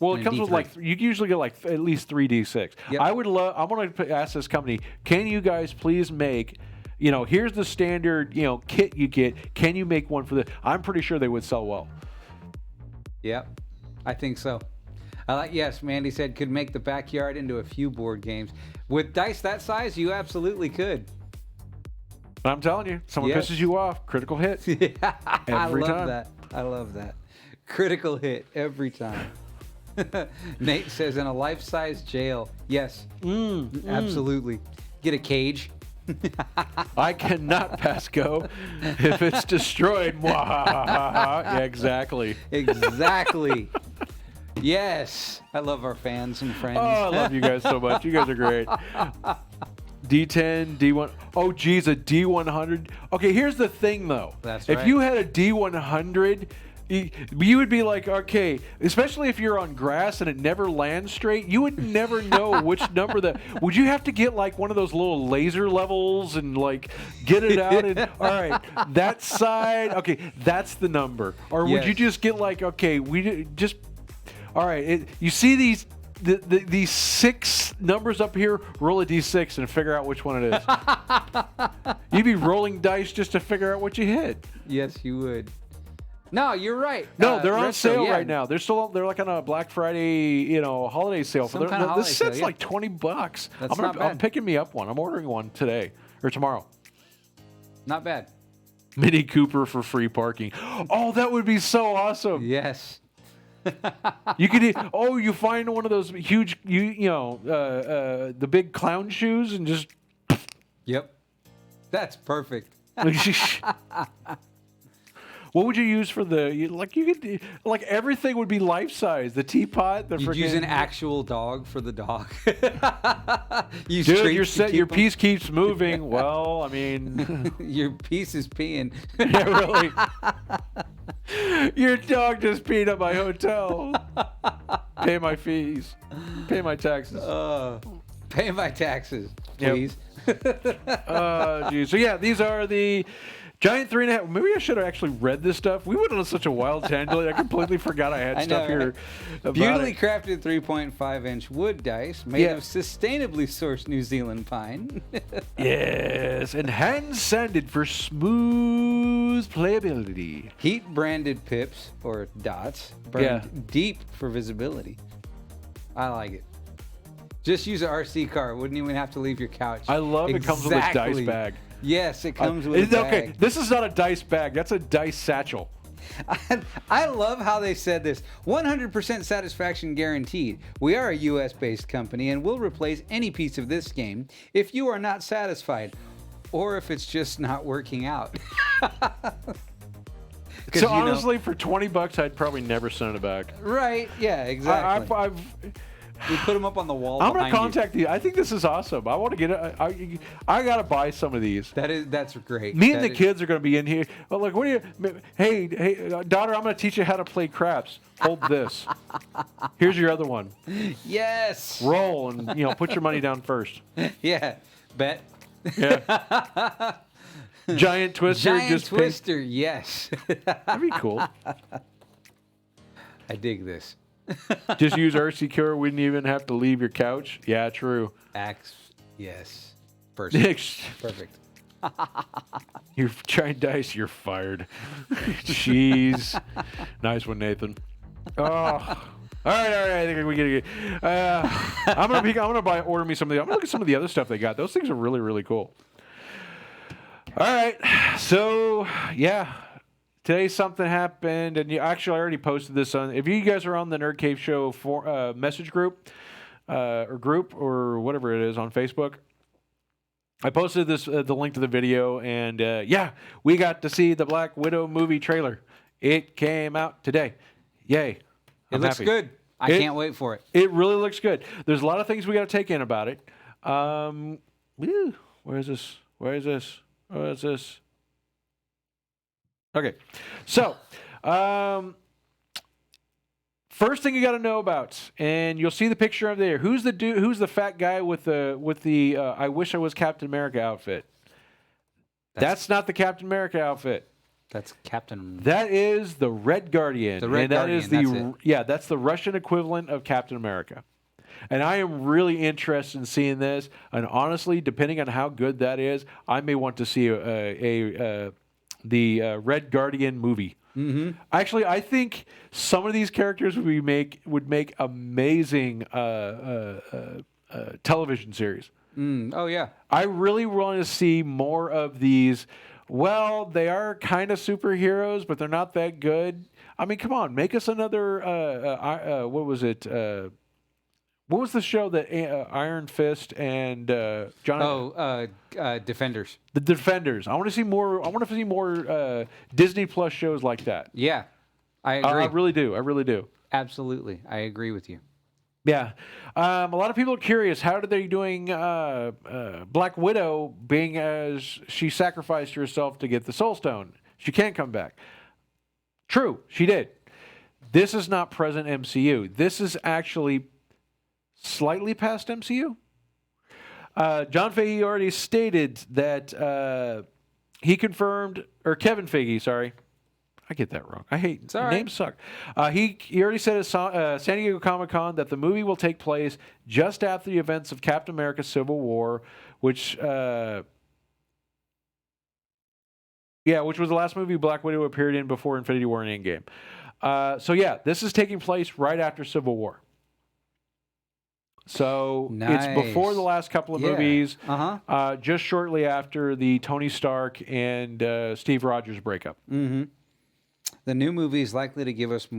Well, and it a comes with D3. like you usually get like at least 3d6. Yep. I want to ask this company, can you guys please make, here's the standard, kit you get. Can you make one for the? I'm pretty sure they would sell well. Yep, I think so. Yes, Mandy said could make the backyard into a few board games. With dice that size, you absolutely could. But I'm telling you, someone Yes. pisses you off, critical hit. I love time. that. I love that. Critical hit every time. Nate says in a life-size jail. Yes, absolutely. Get a cage. I cannot pass go if it's destroyed. Yeah, exactly. Exactly. Yes. I love our fans and friends. Oh, I love you guys so much. You guys are great. D10, D1. Oh, geez, a D100. Okay, here's the thing, though. That's if right. you had a D100, you would be like, okay, especially if you're on grass and it never lands straight, you would never know which number that. Would you have to get like one of those little laser levels and like get it out? And all right, that side, okay, that's the number. Or would you Yes. just get like, okay, we just, all right, you see these. These 6 numbers up here, roll a d6 and figure out which one it is. You'd be rolling dice just to figure out what you hit. Yes, you would. No, you're right. No, they're on Retro, sale yeah. right now. They're like on a Black Friday, holiday sale. Some kind of holiday This set's sale, yeah. like $20. That's not I'm bad. picking me up one. I'm ordering one today or tomorrow. Not bad. Mini Cooper for free parking. Oh, that would be so awesome. Yes. You could, you find one of those huge, the big clown shoes and just. Yep. That's perfect. What would you use for everything would be life size. The teapot, the You'd freaking. use an actual dog for the dog. Use Dude, treats your to keep your 'em. piece keeps moving. Well, I mean, Your piece is peeing. yeah, really. Your dog just peed at my hotel. Pay my fees. Pay my taxes. Pay my taxes, Yep. please. Geez. So yeah, these are the giant 3.5. Maybe I should have actually read this stuff. We went on such a wild tangent. I completely forgot I had I stuff know, here. right? About Beautifully it. crafted 3.5-inch wood dice made Yeah. of sustainably sourced New Zealand pine. Yes, and hand sanded for smooth playability. Heat branded pips or dots burned deep for visibility. I like it. Just use an RC car. Wouldn't even have to leave your couch. I love it comes with a dice bag. Yes, it comes with a bag. Okay, this is not a dice bag. That's a dice satchel. I love how they said this. 100% satisfaction guaranteed. We are a US-based company and will replace any piece of this game if you are not satisfied or if it's just not working out. So honestly, for $20, I'd probably never send it back. Right, yeah, exactly. I've We put them up on the wall I'm gonna behind contact you. I think this is awesome. I want to get it. I gotta buy some of these. That's great. Me and the kids are gonna be in here. Oh, like, what do you? Hey, daughter, I'm gonna teach you how to play craps. Hold this. Here's your other one. Yes. Roll and put your money down first. Yeah. Bet. Yeah. Giant twister. Giant just twister. Yes. That'd be cool. I dig this. Just use RC Cure. Wouldn't even have to leave your couch. Yeah, true. Axe. Yes. Perfect. Perfect. You're trying dice. You're fired. Jeez. Nice one, Nathan. Oh. All right. I think we get. I'm gonna order me some of the. I'm gonna look at some of the other stuff they got. Those things are really, really cool. All right. So yeah. Today something happened, and I already posted this on. If you guys are on the Nerd Cave Show message group or whatever it is on Facebook, I posted this the link to the video, and we got to see the Black Widow movie trailer. It came out today. Yay! It looks happy. good. I can't wait for it. It really looks good. There's a lot of things we got to take in about it. Where is this? Okay, so first thing you got to know about, and you'll see the picture up there. Who's the dude? Who's the fat guy with the I wish I was Captain America outfit? That's not the Captain America outfit. That's Captain. That is the Red Guardian. The Red Guardian, That is that's it. that's the Russian equivalent of Captain America. And I am really interested in seeing this. And honestly, depending on how good that is, I may want to see the Red Guardian movie. Mm-hmm. Actually, I think some of these characters would make amazing television series. Oh yeah. I really want to see more of these. Well, they are kind of superheroes, but they're not that good. I mean, come on, make us another. What was it? What was the show that Iron Fist and John? Defenders. The Defenders. I want to see more. I want to see more Disney Plus shows like that. Yeah, I agree. I really do. I really do. Absolutely, I agree with you. Yeah. A lot of people are curious. How are they doing Black Widow, being as she sacrificed herself to get the Soul Stone? She can't come back. True, she did. This is not present MCU. This is actually slightly past MCU. John Feige already stated that he confirmed, or Kevin Feige, sorry. I get that wrong. I hate names suck. He already said at San Diego Comic-Con that the movie will take place just after the events of Captain America: Civil War, which was the last movie Black Widow appeared in before Infinity War and Endgame. So yeah, this is taking place right after Civil War. So nice. It's before the last couple of movies, just shortly after the Tony Stark and Steve Rogers breakup. Mm-hmm. The new movie is likely to give us a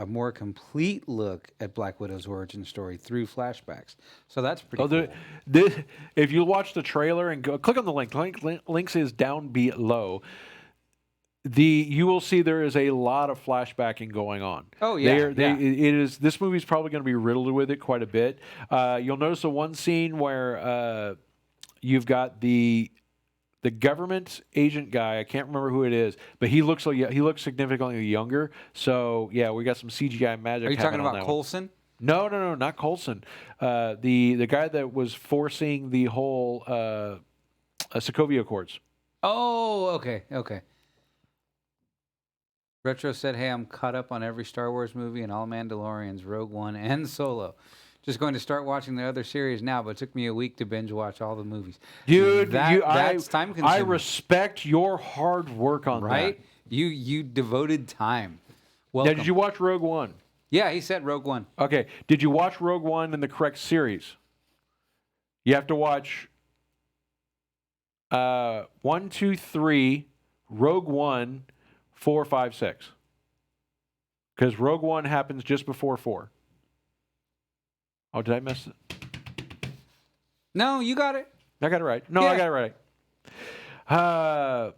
more complete look at Black Widow's origin story through flashbacks. So that's pretty cool. If you watch the trailer and click on the link, links is down below. You will see there is a lot of flashbacking going on. Oh yeah, it is. This movie is probably going to be riddled with it quite a bit. You'll notice the one scene where you've got the government agent guy. I can't remember who it is, but he looks significantly younger. So yeah, we got some CGI magic. Are you talking about Coulson? No, not Coulson. The guy that was forcing the whole Sokovia Accords. Oh, okay. Retro said, "Hey, I'm caught up on every Star Wars movie and all Mandalorians, Rogue One, and Solo. Just going to start watching the other series now, but it took me a week to binge watch all the movies." Dude, that's time consuming. I respect your hard work on that. Right? You devoted time. Welcome. Now, did you watch Rogue One? Yeah, he said Rogue One. Okay. Did you watch Rogue One in the correct series? You have to watch 1, 2, 3, Rogue One, 4, 5, 6. Because Rogue One happens just before 4. Oh, did I miss it? No, you got it. I got it right. No, yeah. I got it right.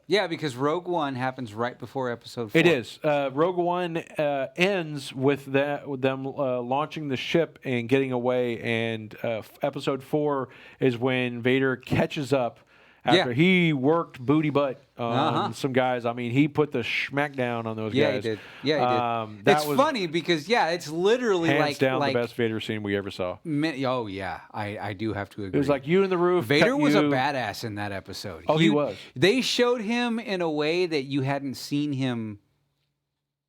Yeah, because Rogue One happens right before Episode 4. It is. Rogue One ends with them launching the ship and getting away, and Episode 4 is when Vader catches up after he worked booty butt on some guys. I mean, he put the smack down on those guys. Yeah, he did. It's funny because, it's literally hands down the best Vader scene we ever saw. Oh, yeah. I do have to agree. It was like you in the roof. Vader was a badass in that episode. Oh, he was. They showed him in a way that you hadn't seen him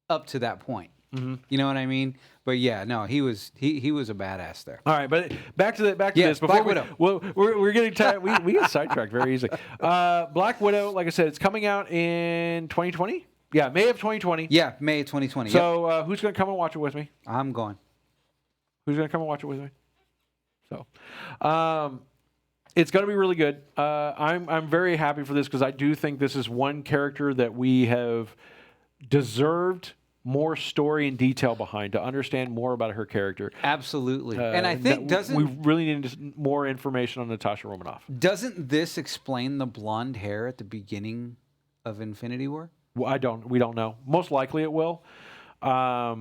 up to that point. Mm-hmm. You know what I mean? But yeah, no, he was a badass there. All right, but back to this. Black Widow. We're getting tired. We get sidetracked very easily. Black Widow, like I said, it's coming out in 2020. Yeah, May of 2020. Yeah, May of 2020. So who's going to come and watch it with me? I'm going. Who's going to come and watch it with me? So, it's going to be really good. I'm very happy for this because I do think this is one character that we have deserved more story and detail behind to understand more about her character. Absolutely. And I think we really need more information on Natasha Romanoff. Doesn't this explain the blonde hair at the beginning of Infinity War? Well, we don't know. Most likely it will. But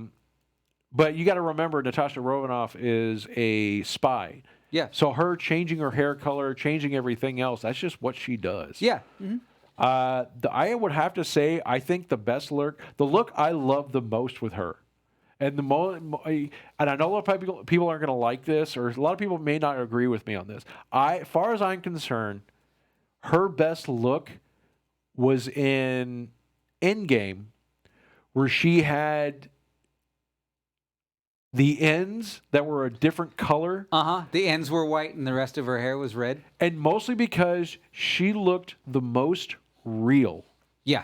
you got to remember Natasha Romanoff is a spy. Yeah. So her changing her hair color, changing everything else, that's just what she does. Yeah. Mm-hmm. I would have to say, I think the look I love the most with her, and and I know a lot of people aren't going to like this, or a lot of people may not agree with me on this. As far as I'm concerned, her best look was in Endgame, where she had the ends that were a different color. The ends were white and the rest of her hair was red. And mostly because she looked the most real. Yeah.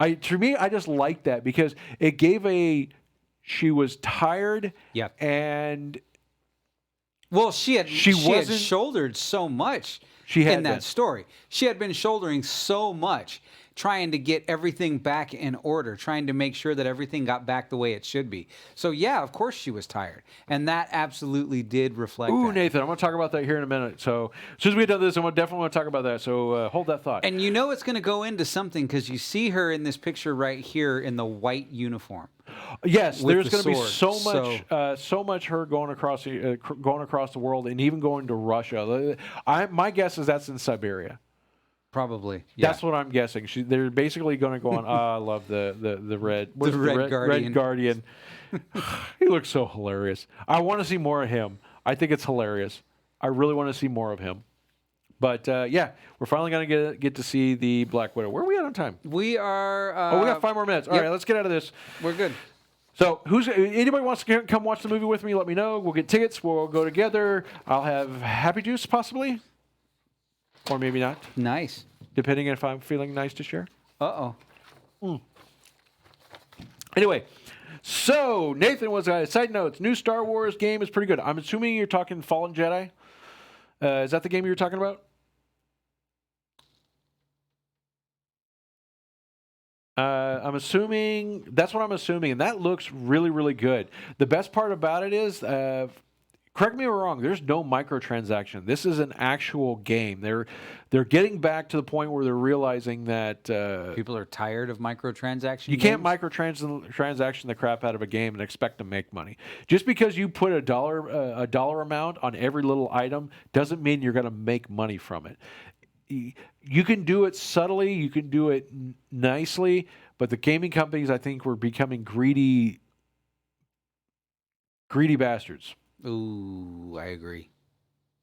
To me, I just liked that because it gave she was tired. Yep. And well, she had shouldered so much in that story. She had been shouldering so much, trying to get everything back in order, trying to make sure that everything got back the way it should be. So, yeah, of course she was tired. And that absolutely did reflect that. Nathan, I'm going to talk about that here in a minute. So, as soon as we get done this, I definitely want to talk about that. So, hold that thought. And you know it's going to go into something because you see her in this picture right here in the white uniform. Yes, there's going to be so much her going across the world and even going to Russia. My guess is that's in Siberia. Probably. Yeah. That's what I'm guessing. They're basically going to go on. I love the red. The Red Guardian. Red Guardian. He looks so hilarious. I want to see more of him. I think it's hilarious. I really want to see more of him. But yeah, we're finally going to get to see the Black Widow. Where are we at on time? We are. We got 5 more minutes. All right, let's get out of this. We're good. So, anybody wants to come watch the movie with me? Let me know. We'll get tickets. We'll go together. I'll have Happy Juice possibly, or maybe not. Nice. Depending if I'm feeling nice to share. Anyway, so Nathan was side notes. New Star Wars game is pretty good. I'm assuming you're talking Fallen Jedi. Is that the game you were talking about? I'm assuming that's what I'm assuming, and that looks really, really good. The best part about it is, correct me if I'm wrong, there's no microtransaction. This is an actual game. They're getting back to the point where they're realizing that people are tired of microtransaction. You can't microtransaction the crap out of a game and expect to make money. Just because you put a dollar amount on every little item doesn't mean you're going to make money from it. You can do it subtly, you can do it nicely, but the gaming companies, I think, were becoming greedy bastards. Ooh, I agree.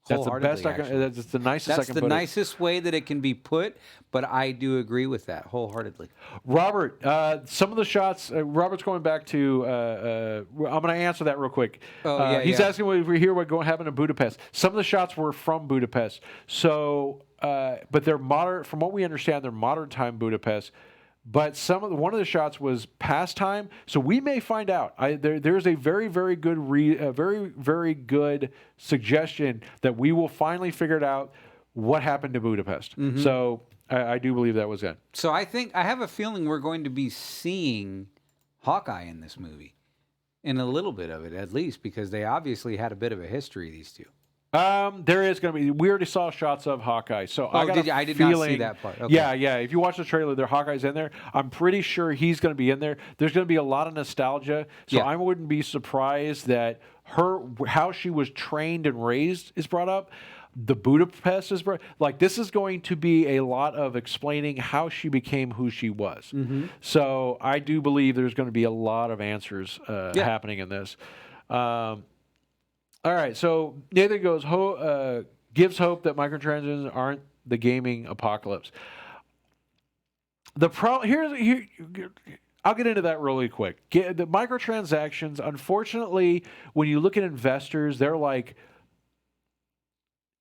That's the best that's the nicest I can put it. That's the nicest way that it can be put, but I do agree with that wholeheartedly. Robert, some of the shots, Robert's going back to, I'm going to answer that real quick. He's asking if we hear what happened in Budapest. Some of the shots were from Budapest. So, but they're modern, from what we understand, they're modern time Budapest. But one of the shots was past time, so we may find out. There's a very, very good very, very good suggestion that we will finally figure it out what happened to Budapest. Mm-hmm. So I do believe that was it. So I have a feeling we're going to be seeing Hawkeye in this movie, in a little bit of it at least, because they obviously had a bit of a history, these two. There is going to be. We already saw shots of Hawkeye, so I did not see that part. Okay. Yeah. If you watch the trailer, Hawkeye's in there. I'm pretty sure he's going to be in there. There's going to be a lot of nostalgia, so I wouldn't be surprised that how she was trained and raised is brought up. The Budapest is this is going to be a lot of explaining how she became who she was. Mm-hmm. So I do believe there's going to be a lot of answers happening in this. All right, so Nathan goes, gives hope that microtransactions aren't the gaming apocalypse. The problem I'll get into that really quick. The microtransactions, unfortunately, when you look at investors, they're like,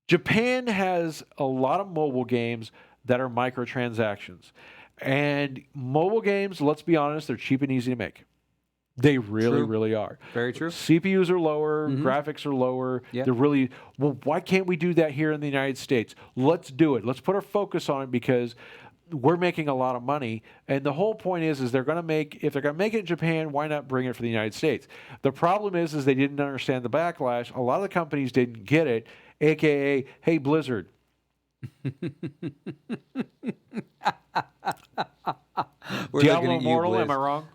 Japan has a lot of mobile games that are microtransactions. And mobile games, let's be honest, they're cheap and easy to make. They really, really are. Very true. CPUs are lower, graphics are lower. Yeah. They're really, why can't we do that here in the United States? Let's do it. Let's put our focus on it because we're making a lot of money. And the whole point is if they're going to make it in Japan, why not bring it for the United States? The problem is they didn't understand the backlash. A lot of the companies didn't get it, AKA, hey, Blizzard. Diablo Immortal, am I wrong?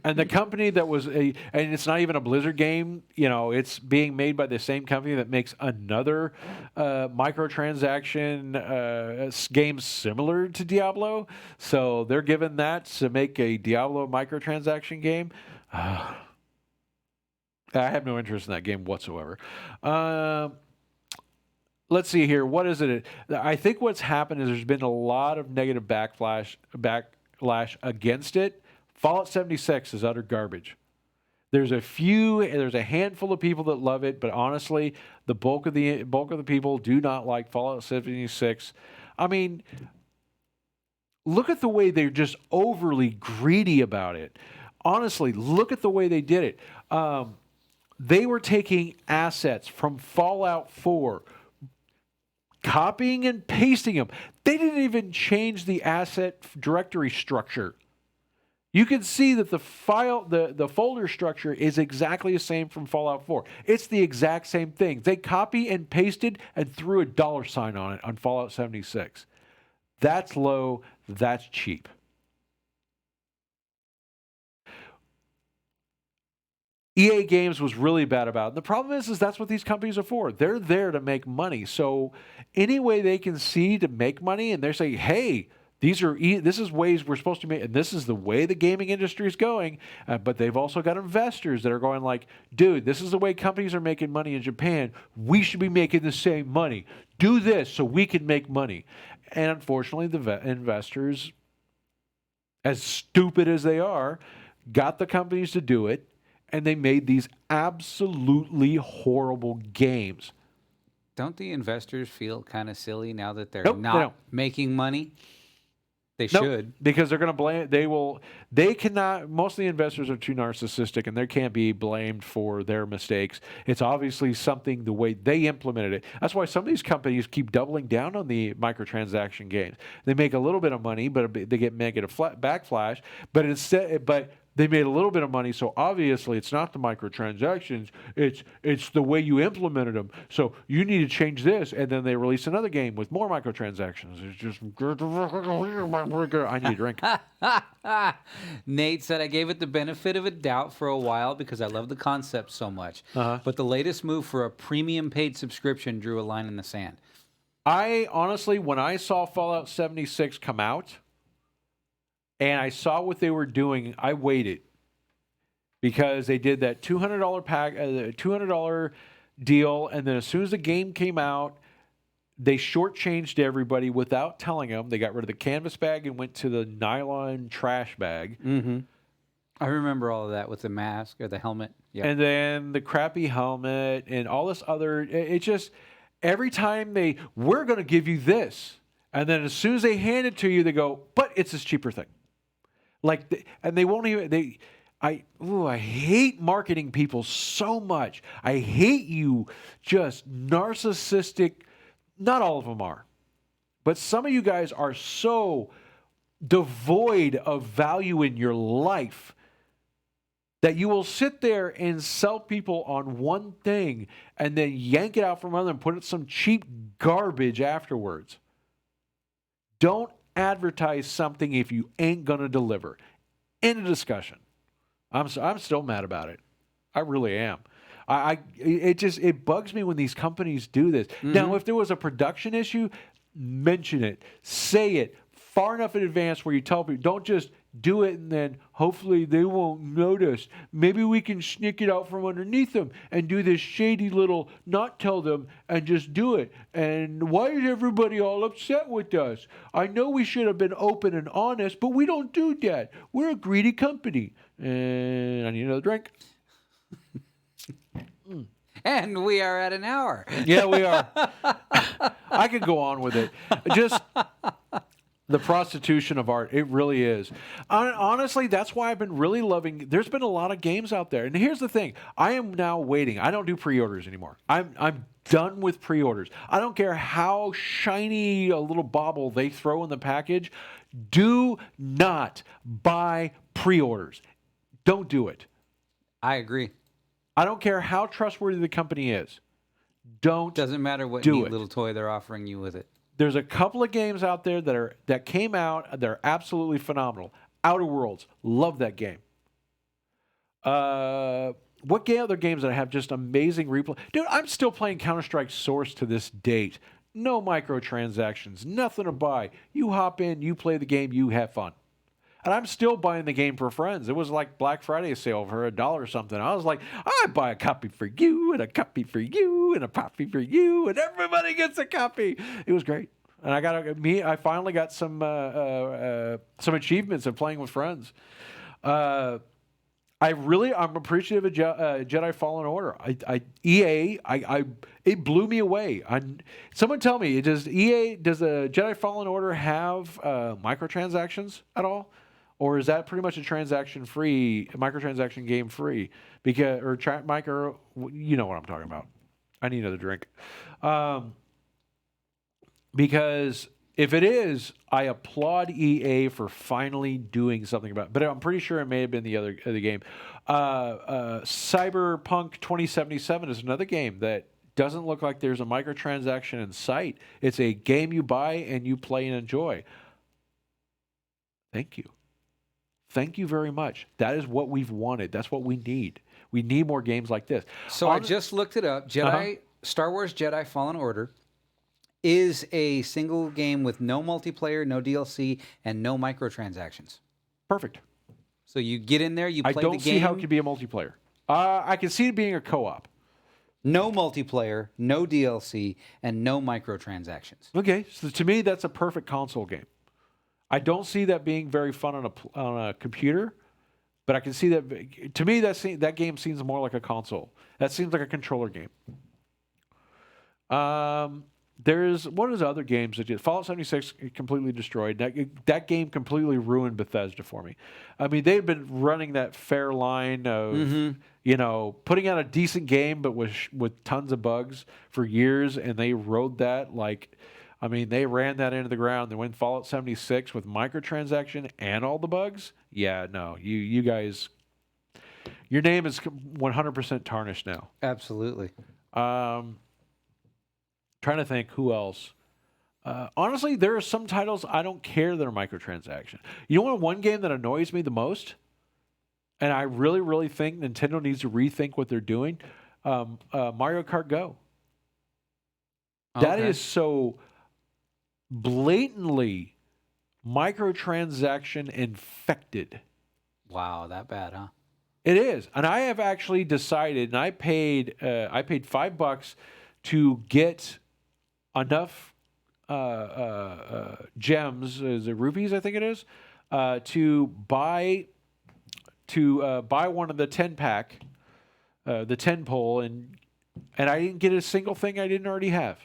And the company that was and it's not even a Blizzard game, it's being made by the same company that makes another microtransaction game similar to Diablo. So they're given that to make a Diablo microtransaction game. I have no interest in that game whatsoever. let's see here. What is it? I think what's happened is there's been a lot of negative backlash against it. Fallout 76 is utter garbage. There's a handful of people that love it, but honestly, the bulk of the people do not like Fallout 76. I mean, look at the way they're just overly greedy about it. Honestly, look at the way they did it. They were taking assets from Fallout 4, copying and pasting them. They didn't even change the asset directory structure. You can see that the folder structure is exactly the same from Fallout 4. It's the exact same thing. They copy and pasted and threw a $sign on it on Fallout 76. That's low. That's cheap. EA Games was really bad about it. And the problem is that's what these companies are for. They're there to make money. So any way they can see to make money, and they're saying, hey, this is ways we're supposed to make, and this is the way the gaming industry is going. But they've also got investors that are going like, dude, this is the way companies are making money in Japan. We should be making the same money. Do this so we can make money. And unfortunately, the investors, as stupid as they are, got the companies to do it. And they made these absolutely horrible games. Don't the investors feel kind of silly now that they're Nope, not making money? They Nope, should. Because they're going to blame, they cannot, most of the investors are too narcissistic and they can't be blamed for their mistakes. It's obviously something the way they implemented it. That's why some of these companies keep doubling down on the microtransaction games. They make a little bit of money, but they get negative backflash. But they made a little bit of money, so obviously it's not the microtransactions. It's the way you implemented them. So you need to change this, and then they release another game with more microtransactions. It's just I need a drink. Nate said, I gave it the benefit of a doubt for a while because I love the concept so much. But the latest move for a premium paid subscription drew a line in the sand. I honestly, when I saw Fallout 76 come out, and I saw what they were doing, I waited because they did that $200 pack, $200 deal, and then as soon as the game came out, they shortchanged everybody without telling them. They got rid of the canvas bag and went to the nylon trash bag. Mm-hmm. I remember all of that with the mask or the helmet. Yep. And then the crappy helmet and all this other. It just every time we're going to give you this, and then as soon as they hand it to you, they go, but it's this cheaper thing. And they won't even, I hate marketing people so much. I hate you just narcissistic. Not all of them are. But some of you guys are so devoid of value in your life that you will sit there and sell people on one thing and then yank it out from under and put it some cheap garbage afterwards. Don't advertise something if you ain't gonna deliver. End of discussion. I'm still mad about it. I really am. It bugs me when these companies do this. Mm-hmm. Now, if there was a production issue, mention it, say it far enough in advance where you tell people, don't just do it and then hopefully they won't notice. Maybe we can sneak it out from underneath them and do this shady little not tell them and just do it. And why is everybody all upset with us? I know we should have been open and honest, but we don't do that. We're a greedy company. And I need another drink. And we are at an hour. Yeah, we are. I could go on with it. Just the prostitution of art. It really is. Honestly, that's why I've been really loving. There's been a lot of games out there. And here's the thing. I am now waiting. I don't do pre-orders anymore. I'm done with pre-orders. I don't care how shiny a little bauble they throw in the package. Do not buy pre-orders. Don't do it. I agree. I don't care how trustworthy the company is. Doesn't matter what neat little toy they're offering you with it. There's a couple of games out there that came out. They're absolutely phenomenal. Outer Worlds, love that game. What other games that have just amazing replay? Dude, I'm still playing Counter-Strike Source to this date. No microtransactions, nothing to buy. You hop in, you play the game, you have fun. And I'm still buying the game for friends. It was like Black Friday sale for $1 or something. I was like, I buy a copy for you and a copy for you and a copy for you, and everybody gets a copy. It was great. And I finally got some achievements of playing with friends. I'm appreciative of Jedi Fallen Order. EA, it blew me away. Someone tell me, does a Jedi Fallen Order have microtransactions at all, or is that pretty much a microtransaction game free? You know what I'm talking about. I need another drink. Because if it is, I applaud EA for finally doing something about it. But I'm pretty sure it may have been the other game. Cyberpunk 2077 is another game that doesn't look like there's a microtransaction in sight. It's a game you buy and you play and enjoy. Thank you. Thank you very much. That is what we've wanted. That's what we need. We need more games like this. So I just looked it up. Star Wars Jedi Fallen Order is a single game with no multiplayer, no DLC, and no microtransactions. Perfect. So you get in there, you play the game. I don't see how it could be a multiplayer. I can see it being a co-op. No multiplayer, no DLC, and no microtransactions. Okay, so to me, that's a perfect console game. I don't see that being very fun on a computer, but I can see that. To me, that game seems more like a console. That seems like a controller game. What is other games that did? Fallout 76 completely destroyed. That game completely ruined Bethesda for me. I mean, they've been running that fair line of putting out a decent game, but with tons of bugs for years, and they rode that they ran that into the ground. They went Fallout 76 with microtransaction and all the bugs. Yeah, no, you guys, your name is 100% tarnished now. Absolutely. Trying to think who else. Honestly, there are some titles I don't care that are microtransaction. You know what? One game that annoys me the most, and I really, really think Nintendo needs to rethink what they're doing. Mario Kart Go. Okay. That is so blatantly microtransaction infected. Wow, that bad, huh? It is, and I have actually decided, and I paid $5 to get enough gems, is it rupees? I think it is, to buy one of the 10-pack, the 10 pole, and I didn't get a single thing I didn't already have.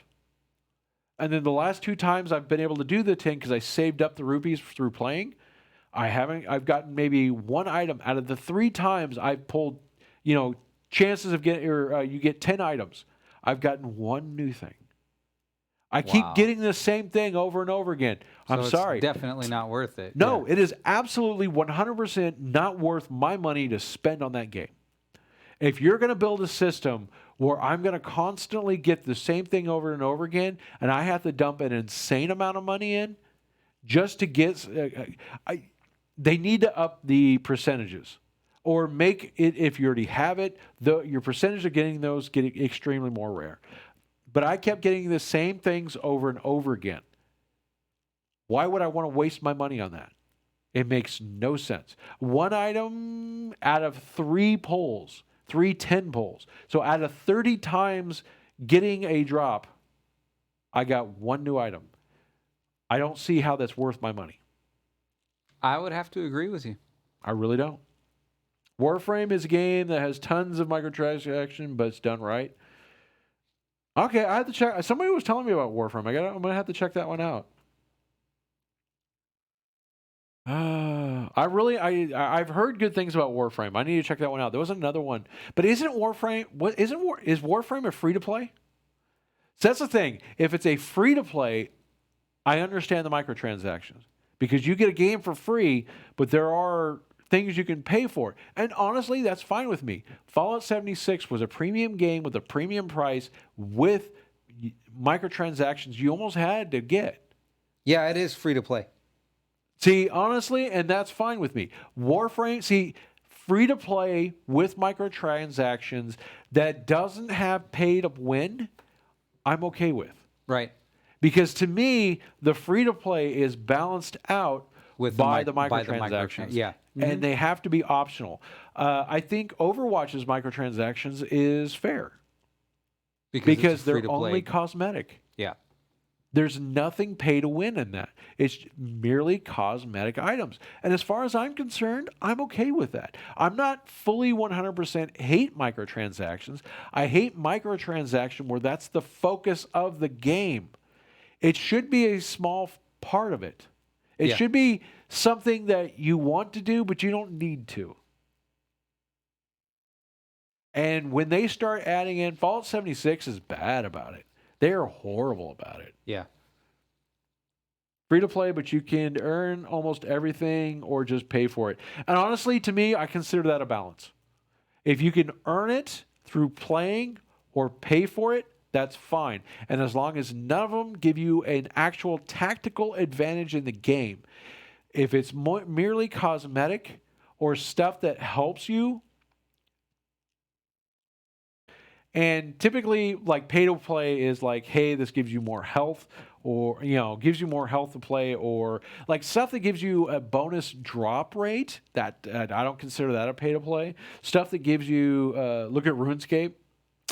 And then the last 2 times I've been able to do the 10 because I saved up the rupees through playing. I've gotten maybe 1 item out of the 3 times I've pulled. Chances of getting, you get 10 items. I've gotten 1 new thing. I keep getting the same thing over and over again. I'm sorry. It's definitely not worth it. No, It is absolutely 100% not worth my money to spend on that game. If you're going to build a system where I'm going to constantly get the same thing over and over again, and I have to dump an insane amount of money in just to get... they need to up the percentages. Or make it, if you already have it, your percentage of getting those get extremely more rare. But I kept getting the same things over and over again. Why would I want to waste my money on that? It makes no sense. 1 item out of 3 polls, 3 10 polls. So out of 30 times getting a drop, I got 1 new item. I don't see how that's worth my money. I would have to agree with you. I really don't. Warframe is a game that has tons of microtransaction, but it's done right. Okay, I have to check. Somebody was telling me about Warframe. I'm gonna have to check that one out. I've heard good things about Warframe. I need to check that one out. There was another one, but is Warframe a free to play? So that's the thing. If it's a free to play, I understand the microtransactions because you get a game for free, but there are things you can pay for. And honestly, that's fine with me. Fallout 76 was a premium game with a premium price with microtransactions you almost had to get. Yeah, it is free to play. See, honestly, and that's fine with me. Warframe, free to play with microtransactions that doesn't have pay to win, I'm okay with. Right. Because to me, the free to play is balanced out by the microtransactions. Yeah. And they have to be optional. I think Overwatch's microtransactions is fair because they're only cosmetic. Yeah. There's nothing pay to win in that. It's merely cosmetic items. And as far as I'm concerned, I'm okay with that. I'm not fully 100% hate microtransactions. I hate microtransaction where that's the focus of the game. It should be a small part of it. It should be something that you want to do, but you don't need to. And when they start adding in, Fallout 76 is bad about it. They are horrible about it. Yeah. Free to play, but you can earn almost everything or just pay for it. And honestly, to me, I consider that a balance. If you can earn it through playing or pay for it, that's fine. And as long as none of them give you an actual tactical advantage in the game, if it's merely cosmetic or stuff that helps you, and typically, like, pay to play is like, hey, this gives you more health, or, gives you more health to play, or like stuff that gives you a bonus drop rate. That I don't consider that a pay to play. Stuff that gives you, look at RuneScape.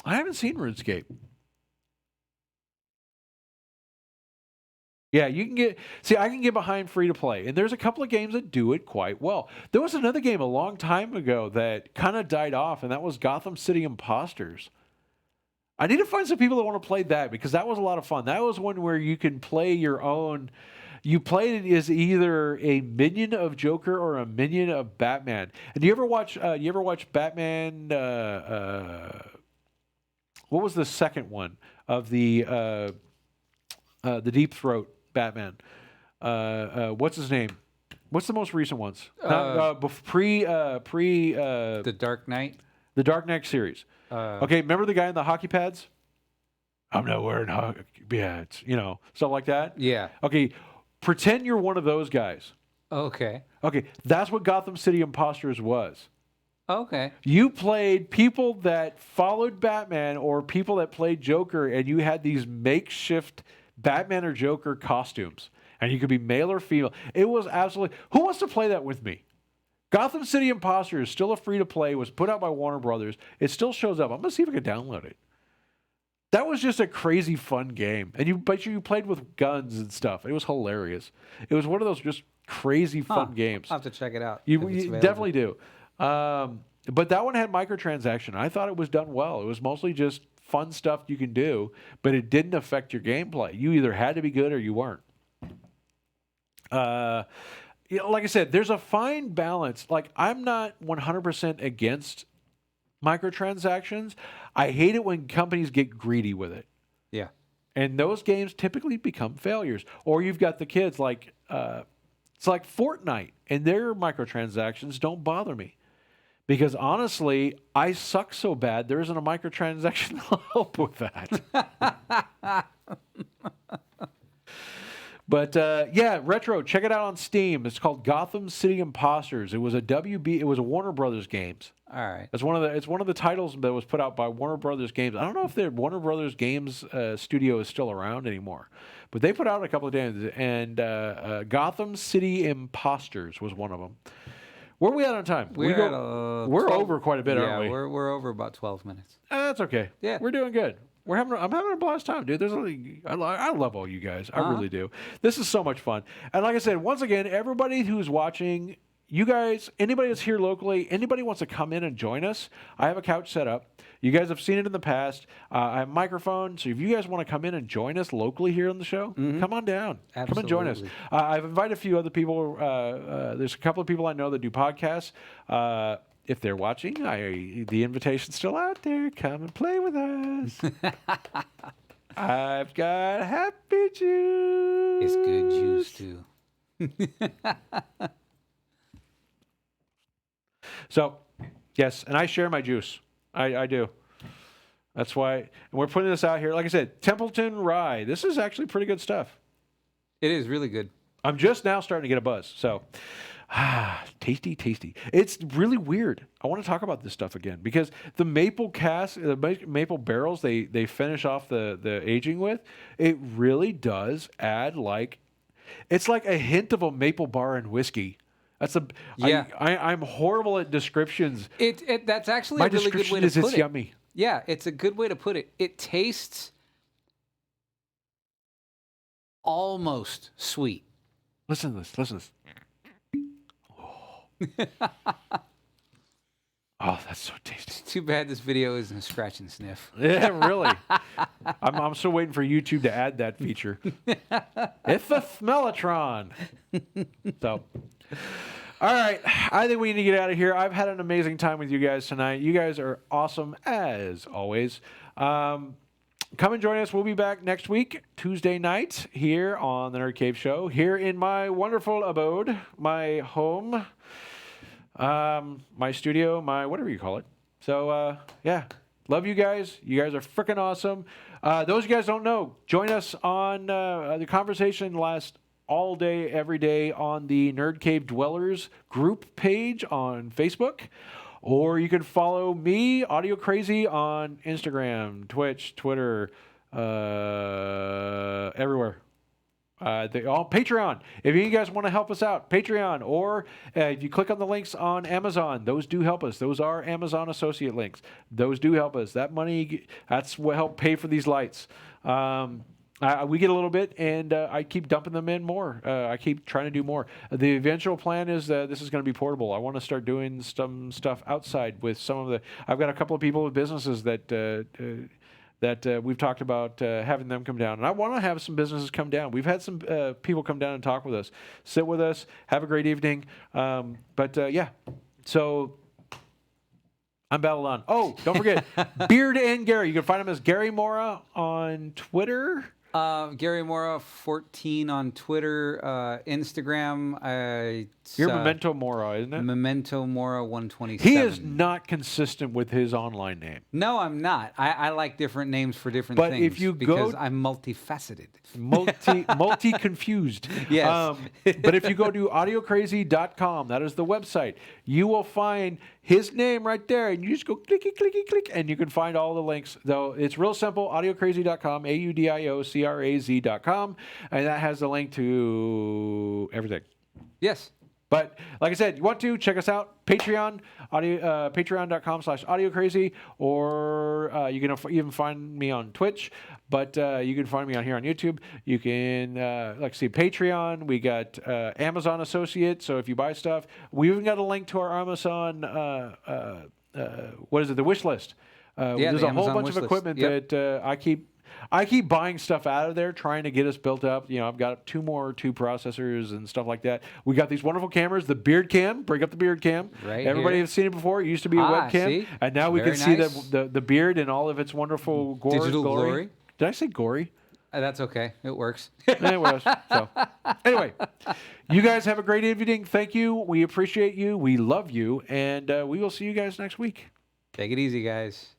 I haven't seen RuneScape. Yeah, I can get behind free to play, and there's a couple of games that do it quite well. There was another game a long time ago that kind of died off, and that was Gotham City Imposters. I need to find some people that want to play that because that was a lot of fun. That was one where you can play your own. You played it as either a minion of Joker or a minion of Batman. And do you ever watch? Batman? What was the second one of the Deep Throat Batman? What's his name? What's the most recent ones? Pre The Dark Knight. The Dark Knight series. Okay, remember the guy in the hockey pads? I'm not wearing hockey pads, stuff like that. Yeah. Okay, pretend you're one of those guys. Okay. Okay, that's what Gotham City Imposters was. Okay. You played people that followed Batman or people that played Joker, and you had these makeshift Batman or Joker costumes, and you could be male or female. It was absolutely... Who wants to play that with me? Gotham City Imposter is still a free-to-play. Was put out by Warner Brothers. It still shows up. I'm going to see if I can download it. That was just a crazy fun game. And you played with guns and stuff. It was hilarious. It was one of those just crazy fun games. I'll have to check it out. You definitely do. But that one had microtransaction. I thought it was done well. It was mostly just fun stuff you can do, but it didn't affect your gameplay. You either had to be good or you weren't. Like I said, there's a fine balance. Like, I'm not 100% against microtransactions. I hate it when companies get greedy with it. Yeah. And those games typically become failures. Or you've got the kids like, it's like Fortnite, and their microtransactions don't bother me. Because honestly, I suck so bad, there isn't a microtransaction that'll help with that. But yeah, Retro, check it out on Steam. It's called Gotham City Imposters. It was a Warner Brothers games. All right. It's one of the titles that was put out by Warner Brothers Games. I don't know if the Warner Brothers Games studio is still around anymore, but they put out a couple of games, and Gotham City Imposters was one of them. Where are we at on time? We're over quite a bit, aren't we? Yeah, we're over about 12 minutes. That's okay. Yeah, we're doing good. I'm having a blast time, dude. I love all you guys. I really do. This is so much fun. And like I said, once again, everybody who's watching, you guys, anybody that's here locally, anybody wants to come in and join us, I have a couch set up. You guys have seen it in the past. I have a microphone, so if you guys want to come in and join us locally here on the show, come on down. Absolutely. Come and join us. I've invited a few other people. There's a couple of people I know that do podcasts. If they're watching, the invitation's still out there. Come and play with us. I've got happy juice. It's good juice, too. So, yes, and I share my juice. I do. That's why. And we're putting this out here. Like I said, Templeton Rye. This is actually pretty good stuff. It is really good. I'm just now starting to get a buzz. So, tasty, tasty. It's really weird. I want to talk about this stuff again because the maple maple barrels they finish off the aging with, it really does add like It's like a hint of a maple bar and whiskey. That's a Yeah. I'm horrible at descriptions. That's actually My a really good description way to is put it's it. yummy. Yeah, it's a good way to put it. It tastes almost sweet. Listen to this. Listen to this. Oh, that's so tasty. It's too bad this video isn't a scratch and sniff. Yeah, really. I'm still waiting for YouTube to add that feature. It's a Smellatron. So, all right. I think we need to get out of here. I've had an amazing time with you guys tonight. You guys are awesome as always. Come and join us. We'll be back next week, Tuesday night, here on the Nerd Cave Show, here in my wonderful abode, my home, my studio, my whatever you call it. So, yeah. Love you guys. You guys are freaking awesome. Those of you guys don't know, join us on the conversation last all day, every day on the Nerd Cave Dwellers group page on Facebook. Or you can follow me, AudioCraZ, on Instagram, Twitch, Twitter, everywhere. Patreon. If you guys want to help us out, Patreon, or if you click on the links on Amazon, those do help us. Those are Amazon associate links. Those do help us. That money, that's what helped pay for these lights. We get a little bit, and I keep dumping them in more. I keep trying to do more. The eventual plan is that this is going to be portable. I want to start doing some stuff outside with some of the. I've got a couple of people with businesses that we've talked about having them come down, and I want to have some businesses come down. We've had some people come down and talk with us, sit with us, have a great evening. Yeah, so. I'm battled on. Oh, don't forget, Beard and Gary. You can find him as Gary Mora on Twitter. Gary Mora 14 on Twitter, Instagram. You're Memento Mora, isn't it? Memento Mora 127. He is not consistent with his online name. No, I'm not. I like different names for different But things. if you because go, I'm multifaceted. multi confused. Yes. But if you go to audiocrazy.com, that is the website, you will find his name right there, and you just go clicky, clicky, click, and you can find all the links. Though it's real simple, audiocrazy.com, AUDIOCRAZ.com, and that has the link to everything. Yes. But like I said, you want to check us out, Patreon, patreon.com/AudioCrazy, or you can even find me on Twitch, but you can find me on here on YouTube. You can, Patreon. We got Amazon Associate, so if you buy stuff, we even got a link to our Amazon, the wish list. There's a whole bunch of equipment that I keep buying stuff out of there, trying to get us built up. You know, I've got two processors and stuff like that. We got these wonderful cameras, the Beard Cam. Bring up the Beard Cam. Right. Everybody has seen it before. It used to be a webcam, and now we can see nice. the beard in all of its wonderful Digital glory. Did I say gory? That's okay. It works. Anyway, you guys have a great evening. Thank you. We appreciate you. We love you, and we will see you guys next week. Take it easy, guys.